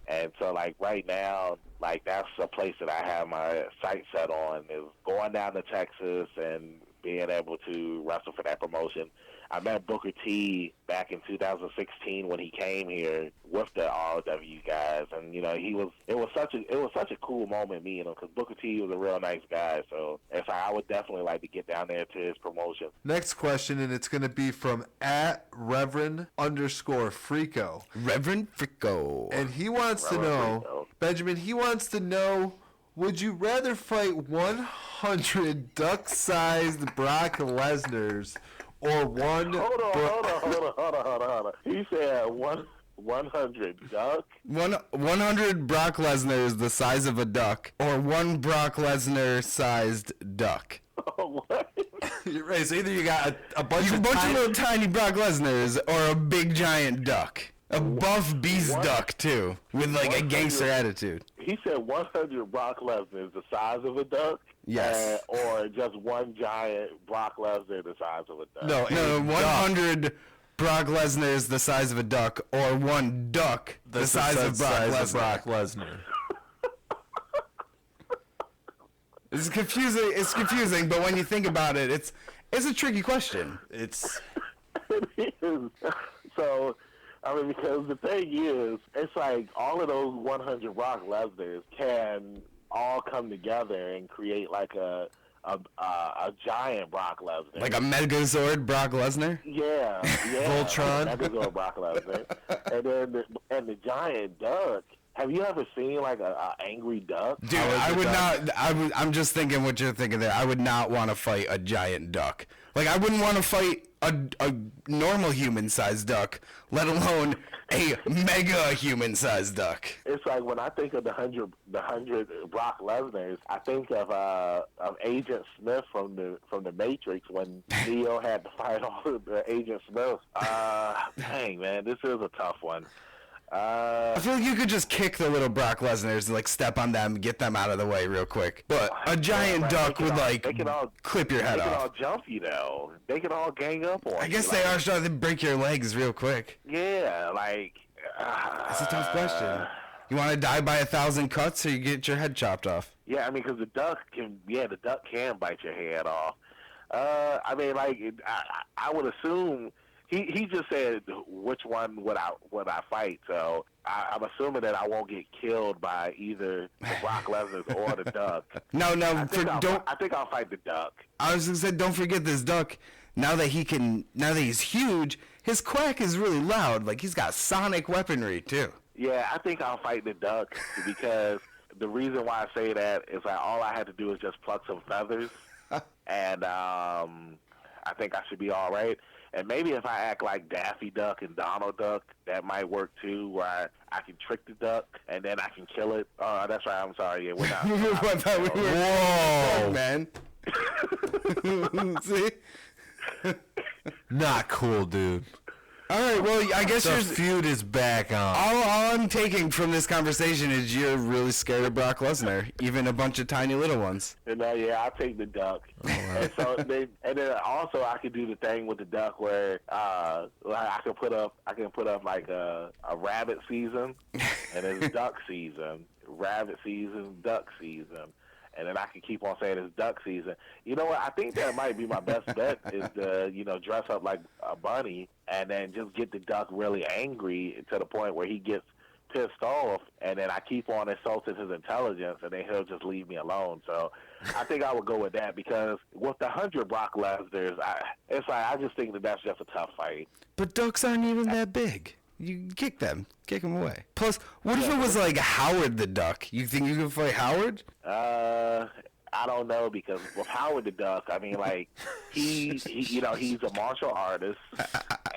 And so, like, right now, like, that's a place that I have my sight set on, is going down to Texas and being able to wrestle for that promotion. I met Booker T back in 2016 when he came here with the ROW guys, and it was such a cool moment meeting him, because Booker T was a real nice guy. So I would definitely like to get down there to his promotion. Next question, and it's going to be from @Reverend_Freako. Reverend Frico. And he wants to know, Freako. Benjamin, he wants to know, would you rather fight 100 duck-sized Brock Lesnar's or one... Hold on. He said 100 duck? 100 Brock Lesnar's the size of a duck, or one Brock Lesnar-sized duck. What? You're right, so either you got a bunch A of bunch of tiny... little tiny Brock Lesnar's, or a big giant duck. A buff beast What? duck, too, with like a 100 gangster attitude. He said 100 Brock Lesnar is the size of a duck? Yes. Or just one giant Brock Lesnar the size of a duck? No, No, a duck. 100 Brock Lesnar's the size of a duck, or one duck the That's size of Brock Lesnar. Lesnar. It's confusing, but when you think about it, it's a tricky question. It's... It is. So, because the thing is, it's like all of those 100 Brock Lesnars can all come together and create like a giant Brock Lesnar. Like a Megazord Brock Lesnar? Yeah. Voltron. That is what Brock Lesnar. And the giant duck. Have you ever seen like a angry duck? Dude, I'm just thinking what you're thinking there. I would not want to fight a giant duck. Like, I wouldn't want to fight a normal human-sized duck, let alone a mega human-sized duck. It's like when I think of the hundred Brock Lesnar's, I think of Agent Smith from the Matrix when Neo had to fight all of the Agent Smiths. Dang, man, this is a tough one. I feel like you could just kick the little Brock Lesnars and, like, step on them, get them out of the way real quick. But a giant duck would, like, clip your head They can off. all jump you, though. They can all gang up on you. I guess they are starting to break your legs real quick. Yeah, like... That's a tough question. You want to die by 1,000 cuts, or you get your head chopped off? Yeah, because the duck can bite your head off. I would assume... He just said which one would I fight, so I'm assuming that I won't get killed by either the Brock Lesnar or the duck. No, I think I'll fight the duck. I was gonna say, don't forget this duck. Now that he's huge, his quack is really loud. Like, he's got sonic weaponry too. Yeah, I think I'll fight the duck, because the reason why I say that is that all I had to do is just pluck some feathers, and I think I should be all right. And maybe if I act like Daffy Duck and Donald Duck, that might work too, where I can trick the duck and then I can kill it. Oh, that's right. I'm sorry. Yeah, we're not. Whoa, man. See? Not cool, dude. All right, well, I guess The feud is back on. all I'm taking from this conversation is you're really scared of Brock Lesnar, even a bunch of tiny little ones. Yeah, I'll take the duck. And so then also I could do the thing with the duck where I can put up like a rabbit season and it's duck season. rabbit season, duck season. And then I can keep on saying it's duck season. You know what? I think that might be my best bet is to, dress up like a bunny and then just get the duck really angry to the point where he gets pissed off, and then I keep on insulting his intelligence, and then he'll just leave me alone. So I think I would go with that because with the 100 Brock Lesnar's, I just think that's just a tough fight. But ducks aren't even that big. You kick them away. Plus, what if it was like Howard the Duck? You think you can fight Howard? I don't know because with Howard the Duck, I mean, like he's a martial artist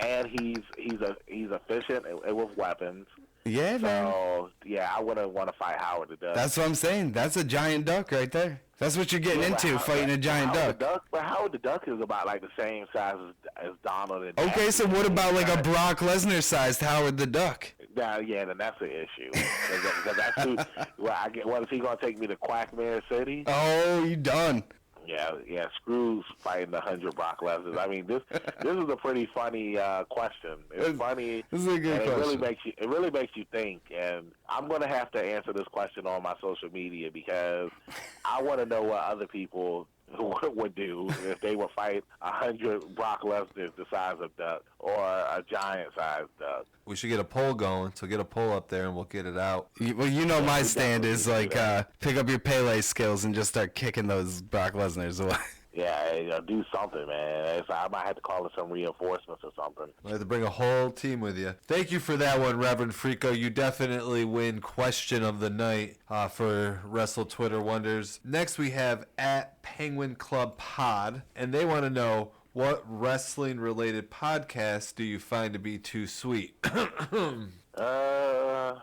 and he's efficient with weapons. Yeah, man. So, yeah, I wouldn't want to fight Howard the Duck. That's what I'm saying. That's a giant duck right there. That's what you're getting into, fighting a giant duck. But Howard the Duck is about, like, the same size as Donald and Daffy. Okay, so what about, like, a Brock Lesnar-sized Howard the Duck? Yeah, then that's an issue. Because that's who, what, is he going to take me to Quackmare City? Oh, you done. Yeah, screws fighting the 100 Brock Lesnar's. I mean, this is a pretty funny question. It's funny. This is a good question. It really makes you think. And I'm gonna have to answer this question on my social media because I want to know what other people would do if they would fight 100 Brock Lesnar's the size of duck or a giant-sized duck. We should get a poll going, so get a poll up there and we'll get it out. Well, my stand is like pick up your Pele skills and just start kicking those Brock Lesnar's away. Yeah, do something, man. I might have to call in some reinforcements or something. I have to bring a whole team with you. Thank you for that one, Reverend Frico. You definitely win question of the night for Wrestle Twitter Wonders. Next, we have at Penguin Club Pod, and they want to know, what wrestling-related podcast do you find to be too sweet? This is a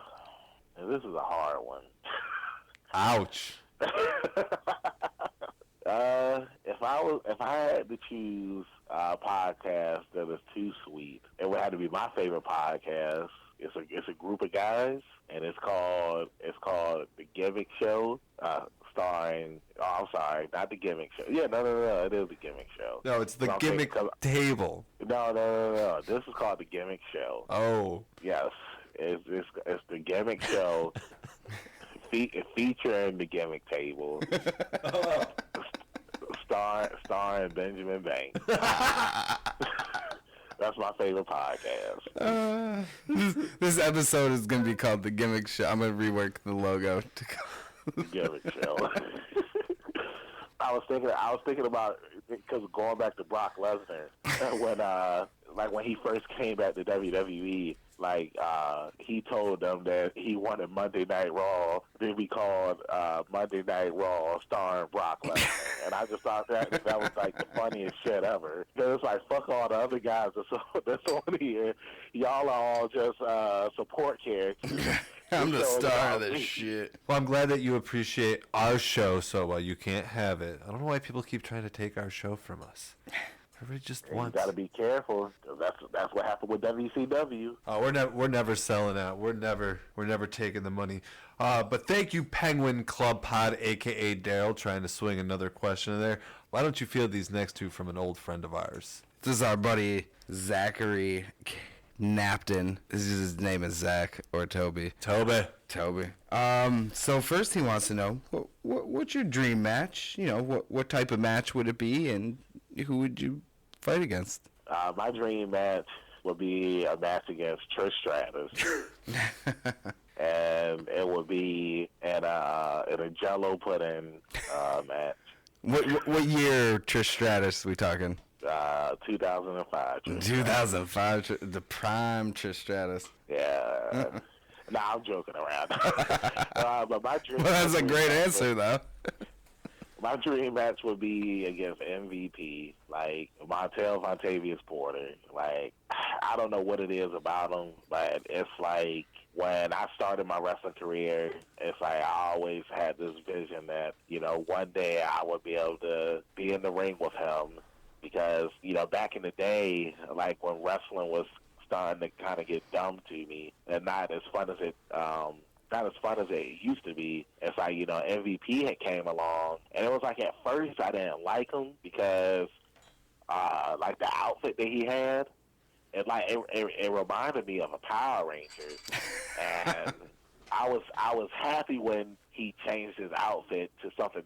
hard one. Ouch. If I had to choose a podcast that is too sweet, it would have to be my favorite podcast. It's a group of guys, and it's called The Gimmick Show, starring. Oh, I'm sorry, not The Gimmick Show. Yeah, no, it is The Gimmick Show. No, it's The Gimmick Table. No. This is called The Gimmick Show. Oh. Yes, it's The Gimmick Show. Featuring The Gimmick Table. Starring Benjamin Banks. That's my favorite podcast. This episode is going to be called The Gimmick Show. I'm going to rework the logo to The Gimmick Show. I was thinking about, because going back to Brock Lesnar, when he first came back to WWE, he told them that he wanted Monday Night Raw to be called Monday Night Raw starring Brock Lesnar. And I just thought that was like the funniest shit ever. Because it's like, fuck all the other guys that's on here. Y'all are all just support characters. I'm the star of this shit. Well, I'm glad that you appreciate our show so well. You can't have it. I don't know why people keep trying to take our show from us. Everybody just wants. You got to be careful. That's what happened with WCW. Oh, we're never selling out. We're never taking the money. But thank you, Penguin Club Pod, a.k.a. Daryl, trying to swing another question in there. Why don't you field these next two from an old friend of ours? This is our buddy Zachary Napton. His name is Zach or Toby. Toby. So first he wants to know, what's your dream match? What type of match would it be, and who would you fight against? My dream match would be a match against Trish Stratus. And it would be in a Jell-O pudding match. What year Trish Stratus we talking? 2005. 2005, the prime Trish Stratus. Yeah. Nah, I'm joking around. But my dream. Well, that's a great answer, though. My dream match would be against MVP, like Montel Vontavious Porter. Like, I don't know what it is about him, but it's like when I started my wrestling career, it's like I always had this vision that, one day I would be able to be in the ring with him. Because, back in the day, like when wrestling was starting to kind of get dumb to me and not as fun as it used to be. It's like, MVP had came along, and it was like at first I didn't like him because, like the outfit that he had, it reminded me of a Power Ranger, and I was happy when he changed his outfit to something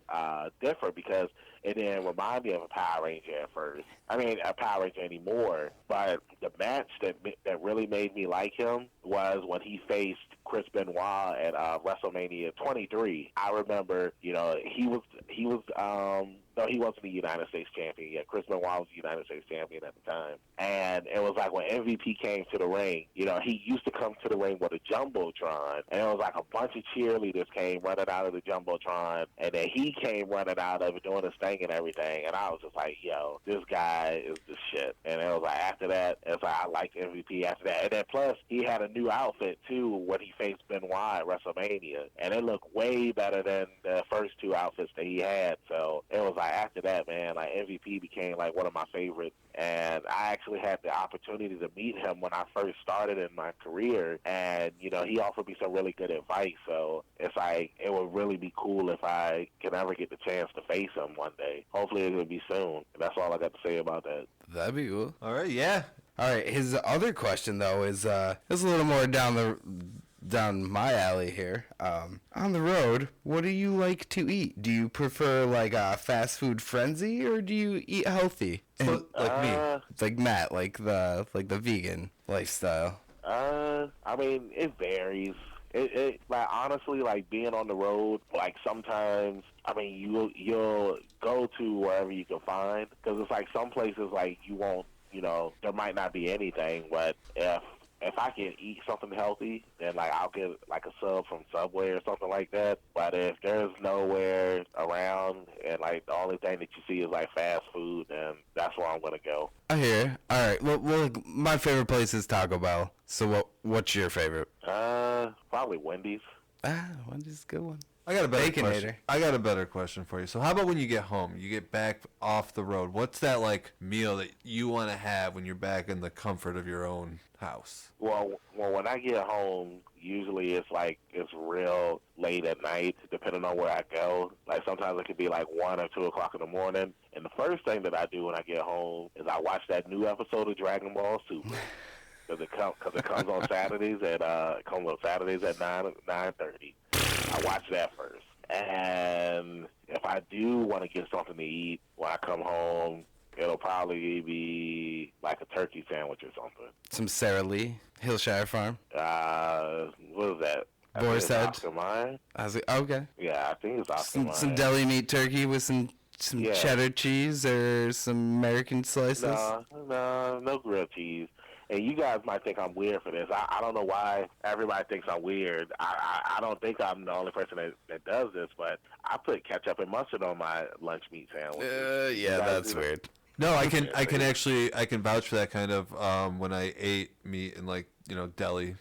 different because it didn't remind me of a Power Ranger at first. I mean, a Power Ranger anymore. But the match that really made me like him was when he faced Chris Benoit at WrestleMania 23. I remember, he was no, he wasn't the United States champion yet. Chris Benoit was the United States champion at the time. And it was like when MVP came to the ring, he used to come to the ring with a Jumbotron. And it was like a bunch of cheerleaders came running out of the Jumbotron. And then he came running out of it doing his thing and everything. And I was just like, yo, this guy is the shit. And it was like after that, it's like I liked MVP after that. And then plus, he had a new outfit, too, when he faced Benoit at WrestleMania. And it looked way better than the first two outfits that he had. So it was like, after that, man, like MVP became like one of my favorites. And I actually had the opportunity to meet him when I first started in my career. And, he offered me some really good advice. So it's like, it would really be cool if I can ever get the chance to face him one day. Hopefully it will be soon. And that's all I got to say about that. That'd be cool. All right, yeah. All right, his other question, though, is a little more down my alley here. On the road, what do you like to eat? Do you prefer like a fast food frenzy, or do you eat healthy? So, like me. It's like Matt, like the vegan lifestyle. I mean, it varies. It like honestly, like being on the road, like sometimes, I mean, you'll go to wherever you can find, because it's like some places like you won't, there might not be anything, but if I can eat something healthy, then like I'll get like a sub from Subway or something like that. But if there's nowhere around and like the only thing that you see is like fast food, then that's where I'm gonna go. I hear. All right. Well, my favorite place is Taco Bell. So what's your favorite? Probably Wendy's. Wendy's is a good one. I got a better Baconator. question. I got a better question for you. So how about when you get home, you get back off the road? What's that like meal that you want to have when you're back in the comfort of your own house? Well, when I get home, usually it's real late at night, depending on where I go. Like sometimes it could be like 1 or 2 o'clock in the morning. And the first thing that I do when I get home is I watch that new episode of Dragon Ball Super. Because it comes on Saturdays at 9:30. I watch that first. And if I do want to get something to eat when I come home, it'll probably be like a turkey sandwich or something. Some Sara Lee, Hillshire Farm. What is that? Boar's Head. Oscar Mayer? I was like, okay. Yeah, I think it's Oscar Mayer. Some deli meat turkey with some cheddar cheese or some American slices. No grilled cheese. And you guys might think I'm weird for this. I don't know why everybody thinks I'm weird. I don't think I'm the only person that does this, but I put ketchup and mustard on my lunch meat sandwich. Yeah, that's weird. No, I can vouch for that kind of when I ate meat and like deli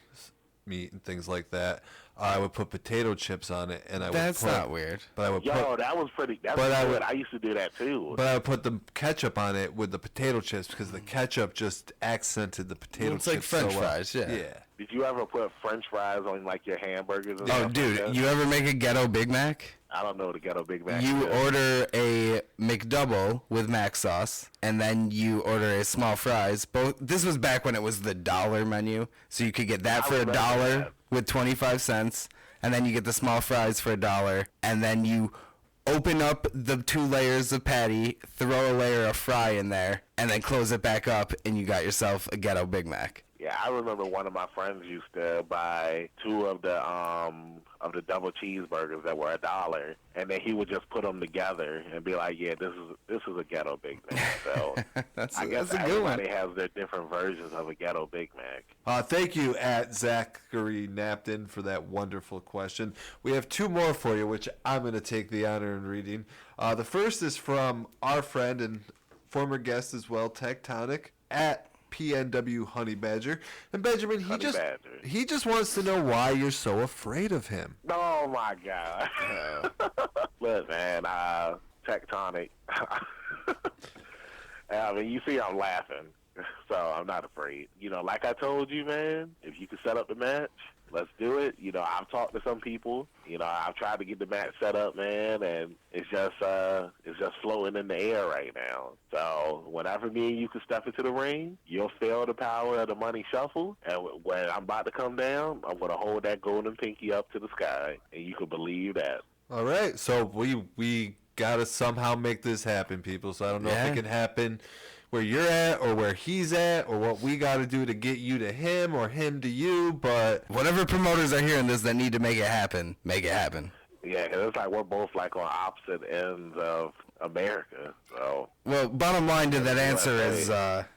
meat and things like that. I would put potato chips on it, and That's not weird. But I would that was pretty. That's good. I used to do that too. But I would put the ketchup on it with the potato chips because the ketchup just accented the potato chips. It's like French so well. fries, yeah. Did you ever put French fries on like your hamburgers? And Oh, stuff dude, like that? you ever make a ghetto Big Mac? I don't know the ghetto Big Mac. You order a McDouble with mac sauce, and then you order a small fries. This was back when it was the dollar menu, so you could get that for $1 that. with 25 cents, and then you get the small fries for $1, and then you open up the 2 layers of patty, throw a layer of fry in there, and then close it back up, and you got yourself a ghetto Big Mac. Yeah, I remember one of my friends used to buy 2 of the double cheeseburgers that were $1, and then he would just put them together and be like, "Yeah, this is a ghetto Big Mac." So I guess everybody has their different versions of a ghetto Big Mac. Thank you, at Zachary Napton, for that wonderful question. We have 2 more for you, which I'm going to take the honor in reading. The first is from our friend and former guest as well, Tectonic, at PNW Honey Badger. And Benjamin, he just wants to know why you're so afraid of him. Oh my God! Look, man, Tectonic. I mean, you see, I'm laughing, so I'm not afraid. Like I told you, man, if you can set up the match, Let's do it. You know, I've talked to some people. You know, I've tried to get the match set up, man, and it's just floating in the air right now. So whenever me and you can step into the ring, you'll feel the power of the money shuffle. And when I'm about to come down, I'm going to hold that golden pinky up to the sky, and you can believe that. All right, so we got to somehow make this happen, people. So I don't know if it can happen where you're at or where he's at or what we got to do to get you to him or him to you, but whatever promoters are hearing this that need to make it happen, make it happen. Yeah, 'cause it's like we're both like on opposite ends of America. So well, bottom line to that answer is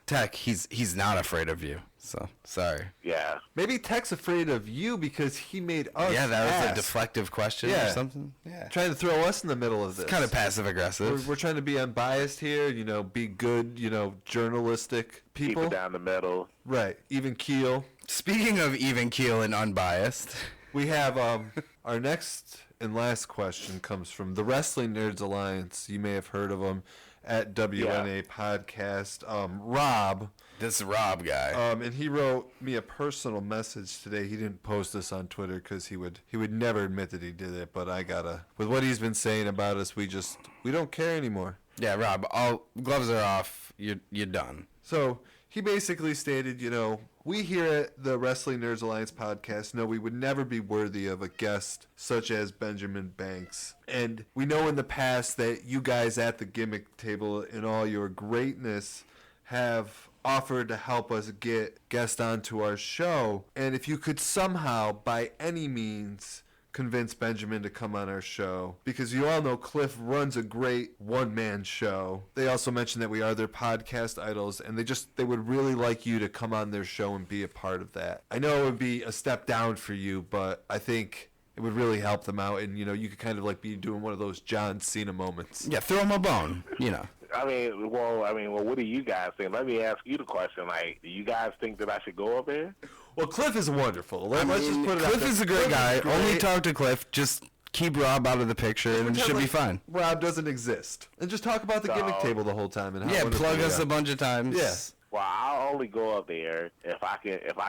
Tech. He's not afraid of you. So sorry. Yeah. Maybe Tech's afraid of you because he made us. Yeah, that was ask. a deflective question or something. Yeah. Trying to throw us in the middle of this. Kind of passive aggressive. We're trying to be unbiased here. You know, be good. You know, journalistic people. Keep it down the middle. Right. Even keel. Speaking of even keel and unbiased, we have our next and last question comes from the Wrestling Nerds Alliance. You may have heard of them at WNA Podcast. Rob. This Rob guy. And he wrote me a personal message today. He didn't post this on Twitter because he would never admit that he did it. But I gotta, with what he's been saying about us, we don't care anymore. Yeah, Rob. All gloves are off. You're done. So he basically stated, you know, we here at the Wrestling Nerds Alliance podcast know we would never be worthy of a guest such as Benjamin Banks. And we know in the past that you guys at the Gimmick table in all your greatness have offered to help us get guests onto our show. And if you could somehow, by any means, convince Benjamin to come on our show, because you all know Cliff runs a great one-man show. They also mentioned that we are their podcast idols, and they would really like you to come on their show and be a part of that. I know it would be a step down for you, but I think it would really help them out, and you know, you could kind of like be doing one of those John Cena moments. Yeah, throw him a bone, you know. I mean, what do you guys think? Let me ask you the question. Like, do you guys think that I should go up there? Well, Cliff is wonderful. Let's just put it out Cliff there. is a great guy. Great. Only talk to Cliff. Just keep Rob out of the picture, and it should be fine. Rob doesn't exist. And just talk about the Gimmick table the whole time. And how wonderful plug we us are. a bunch of times. Yeah. Well, I'll only go up there if I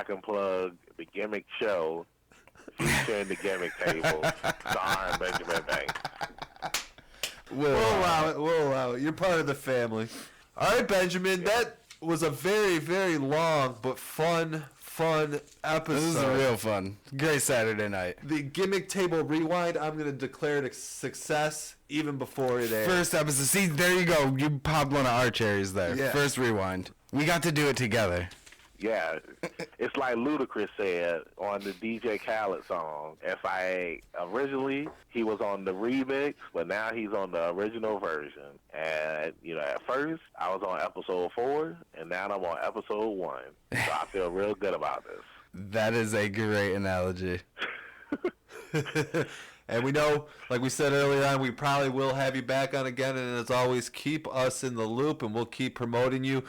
can plug the Gimmick show featuring the Gimmick table starring Benjamin Banks. We'll allow it. You're part of the family. All right, Benjamin. That was a very, very long but fun episode. This is real fun. Great Saturday night. The Gimmick Table Rewind, I'm going to declare it a success even before it airs. First episode. See, there you go. You popped one of our cherries there. Yeah. First rewind. We got to do it together. Yeah, it's like Ludacris said on the DJ Khaled song. Originally he was on the remix, but now he's on the original version. And you know, at first I was on episode 4, and now I'm on episode 1. So I feel real good about this. That is a great analogy. And we know, like we said earlier on, we probably will have you back on again. And as always, keep us in the loop, and we'll keep promoting you.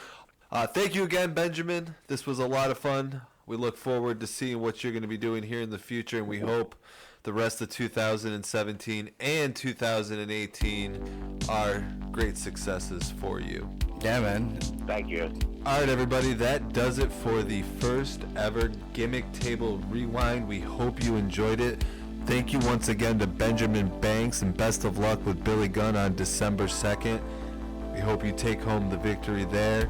Thank you again, Benjamin. This was a lot of fun. We look forward to seeing what you're going to be doing here in the future, and we hope the rest of 2017 and 2018 are great successes for you. Yeah, man. Thank you. All right, everybody, that does it for the first ever Gimmick Table Rewind. We hope you enjoyed it. Thank you once again to Benjamin Banks, and best of luck with Billy Gunn on December 2nd. We hope you take home the victory there.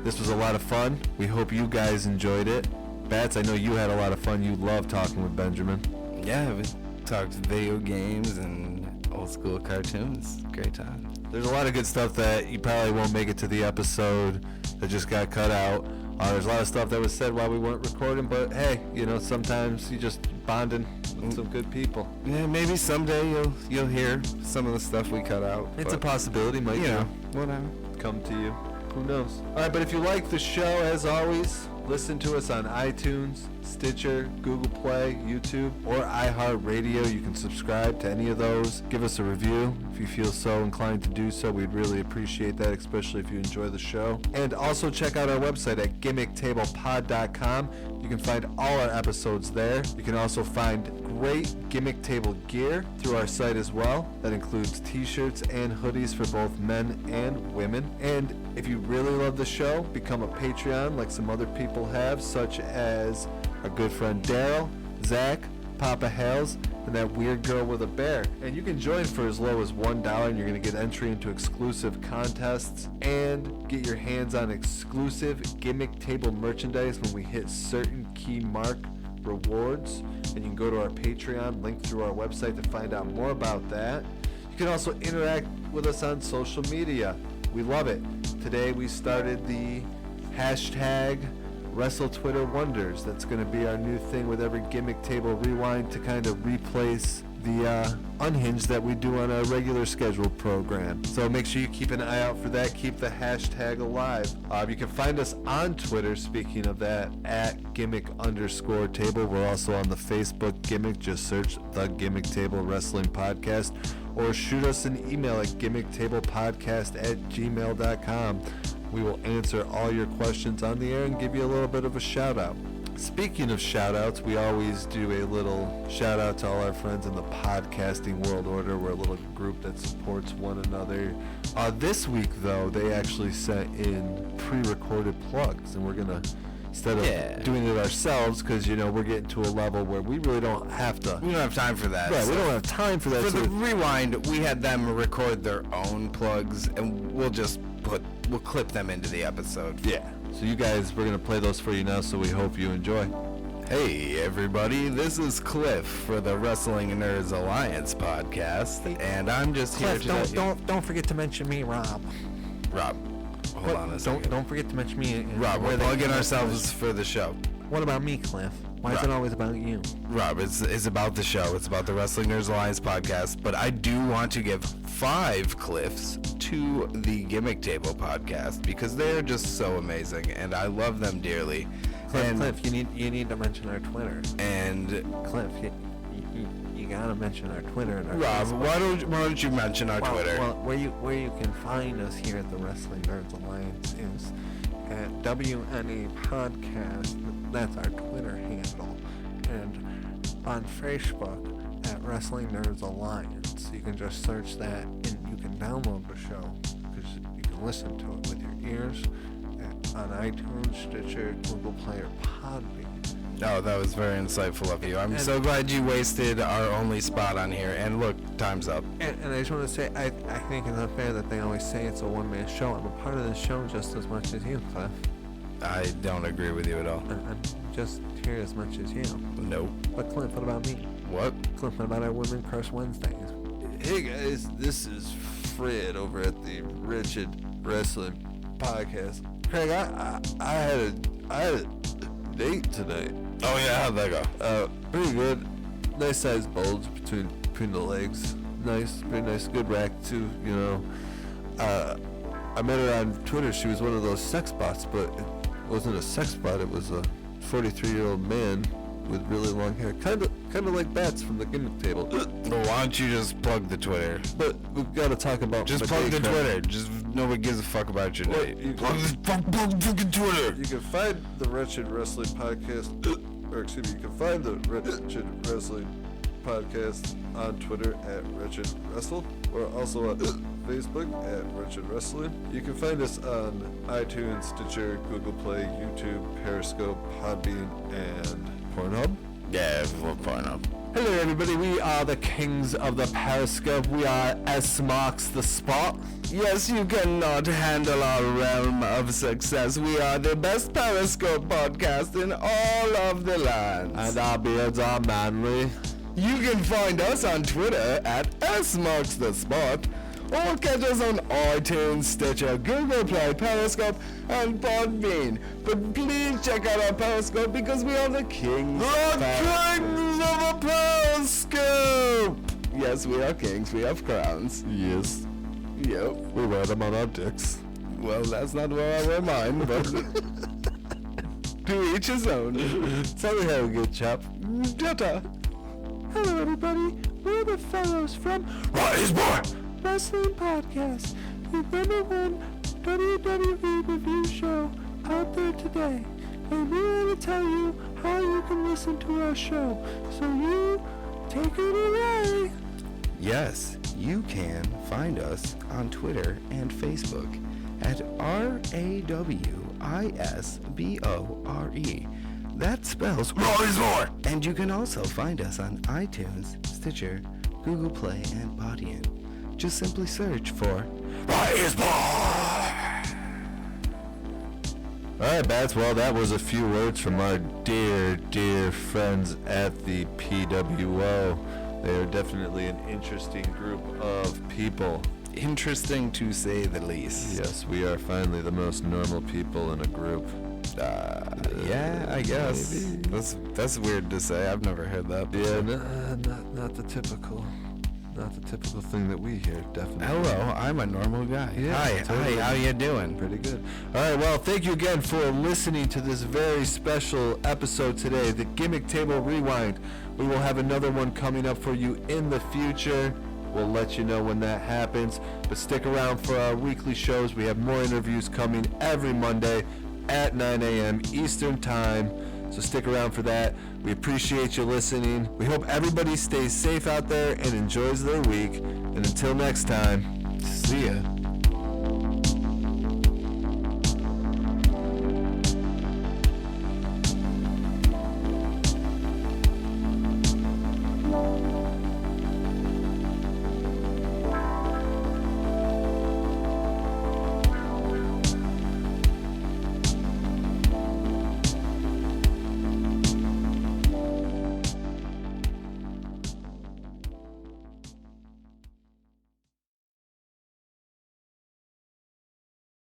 This was a lot of fun. We hope you guys enjoyed it. Bats, I know you had a lot of fun. You love talking with Benjamin. Yeah, we talked video games and old school cartoons. Great time. There's a lot of good stuff that you probably won't make it to the episode that just got cut out. There's a lot of stuff that was said while we weren't recording, but hey, you know, sometimes you just bonding with some good people. Yeah, maybe someday you'll hear some of the stuff we cut out. It's a possibility, might whatever. come to you. Who knows? All right, but if you like the show, as always, listen to us on iTunes, Stitcher, Google Play, YouTube, or iHeartRadio. You can subscribe to any of those. Give us a review if you feel so inclined to do so. We'd really appreciate that, especially if you enjoy the show. And also check out our website at gimmicktablepod.com. You can find all our episodes there. You can also find great Gimmick Table gear through our site as well. That includes t-shirts and hoodies for both men and women. And if you really love the show, become a Patreon like some other people have, such as our good friend Daryl, Zach, Papa Hales, and that weird girl with a bear. And you can join for as low as $1, and you're going to get entry into exclusive contests and get your hands on exclusive Gimmick table merchandise when we hit certain key mark rewards. And you can go to our Patreon, link through our website to find out more about that. You can also interact with us on social media. We love it. Today we started the hashtag Wrestle Twitter Wonders. That's going to be our new thing with every Gimmick Table Rewind to kind of replace the unhinged that we do on our regular scheduled program. So make sure you keep an eye out for that. Keep the hashtag alive. You can find us on Twitter, speaking of that, at Gimmick_table. We're also on the Facebook Gimmick. Just search the Gimmick Table Wrestling Podcast. Or shoot us an email at gimmicktablepodcast@gmail.com. We will answer all your questions on the air and give you a little bit of a shout out. Speaking of shout outs, we always do a little shout out to all our friends in the podcasting world order. We're a little group that supports one another. This week, though, they actually sent in pre-recorded plugs, and we're going to, instead of doing it ourselves, because, you know, we're getting to a level where we really don't have to. We don't have time for that. Right, we don't have time for that. For the rewind, we had them record their own plugs, and we'll clip them into the episode. Yeah. So you guys, we're going to play those for you now, so we hope you enjoy. Hey everybody, this is Cliff for the Wrestling Nerds Alliance podcast, and I'm just here to don't forget to mention me, Rob. Rob, hold on a second. Don't forget to mention me. Rob, we're plugging ourselves for the show. What about me, Cliff? Why is it always about you? Rob, it's about the show. It's about the Wrestling Nerds Alliance podcast, but I do want to give 5 Cliffs to the Gimmick Table podcast because they're just so amazing, and I love them dearly. Cliff, you need to mention our Twitter. And Cliff, you gotta mention our Twitter and our Rob, Facebook. why don't you mention our Twitter? Well, where you can find us here at the Wrestling Nerds Alliance is at WNA Podcast. That's our Twitter handle, and on Facebook at Wrestling Nerds Alliance. You can just search that, and you can download the show because you can listen to it with your ears on iTunes, Stitcher, Google Play, or Podbean. Oh, that was very insightful of you. I'm so glad you wasted our only spot on here. And look, time's up. And I just want to say, I think it's unfair that they always say it's a one-man show. I'm a part of this show just as much as you, Cliff. I don't agree with you at all. I'm just here as much as you. Nope. But Cliff, what about me? What? Cliff, what about our Women Crush Wednesdays? Hey guys, this is Fred over at the Wretched Wrestling Podcast. Craig, I had a date tonight. Oh yeah, how'd that go? Pretty good. Nice size bulge between the legs. Nice, pretty nice. Good rack too, you know. I met her on Twitter. She was one of those sex bots, but it wasn't a sex bot. It was a 43-year-old man with really long hair, kind of like Bats from the Gimmick Table. Well, why don't you just plug the Twitter? But we've got to talk about just plug the Twitter. Just nobody gives a fuck about your date. Plug the fucking Twitter. You can find the Wretched Wrestling Podcast, or excuse me, you can find the Wretched Wrestling Podcast on Twitter at Wretched Wrestle. We're also on Facebook at Wretched Wrestling. You can find us on iTunes, Stitcher, Google Play, YouTube, Periscope, Podbean, and Pornhub. Yeah, for Pornhub. Hello everybody, we are the kings of the Periscope. We are S Marks the Spot. Yes, you cannot handle our realm of success. We are the best Periscope podcast in all of the land. And our beards are manly. You can find us on Twitter at SMarksTheSpot, or catch us on iTunes, Stitcher, Google Play, Periscope, and Podbean. But please check out our Periscope because we are the kings. Kings of the Periscope! Yes, we are kings. We have crowns. Yes. Yep. We wear them on our dicks. Well, that's not where I wear mine, but to each his own. Tell me how a good chap. Jetta. Hello everybody, we're the fellows from Wrestling Podcast, the #1 WWE review show out there today. And we're going to tell you how you can listen to our show. So you take it away. Yes, you can find us on Twitter and Facebook at RAWISBORE. that spells more is more. And you can also find us on iTunes, Stitcher, Google Play, and Podium. Just simply search for More is More. Alright, Bats, well, that was a few words from our dear, dear friends at the PWO. They are definitely an interesting group of people. Interesting to say the least. Yes, we are finally the most normal people in a group. Yeah, I guess. Maybe. That's weird to say. I've never heard that before. Yeah, not the typical thing that we hear, definitely. Hello, I'm a normal guy. Yeah, Hi, totally. how you doing? Pretty good. All right, well, thank you again for listening to this very special episode today, the Gimmick Table Rewind. We will have another one coming up for you in the future. We'll let you know when that happens, but stick around for our weekly shows. We have more interviews coming every Monday at 9 a.m. Eastern Time, so stick around for that. We appreciate you listening. We hope everybody stays safe out there and enjoys their week. And until next time, see ya.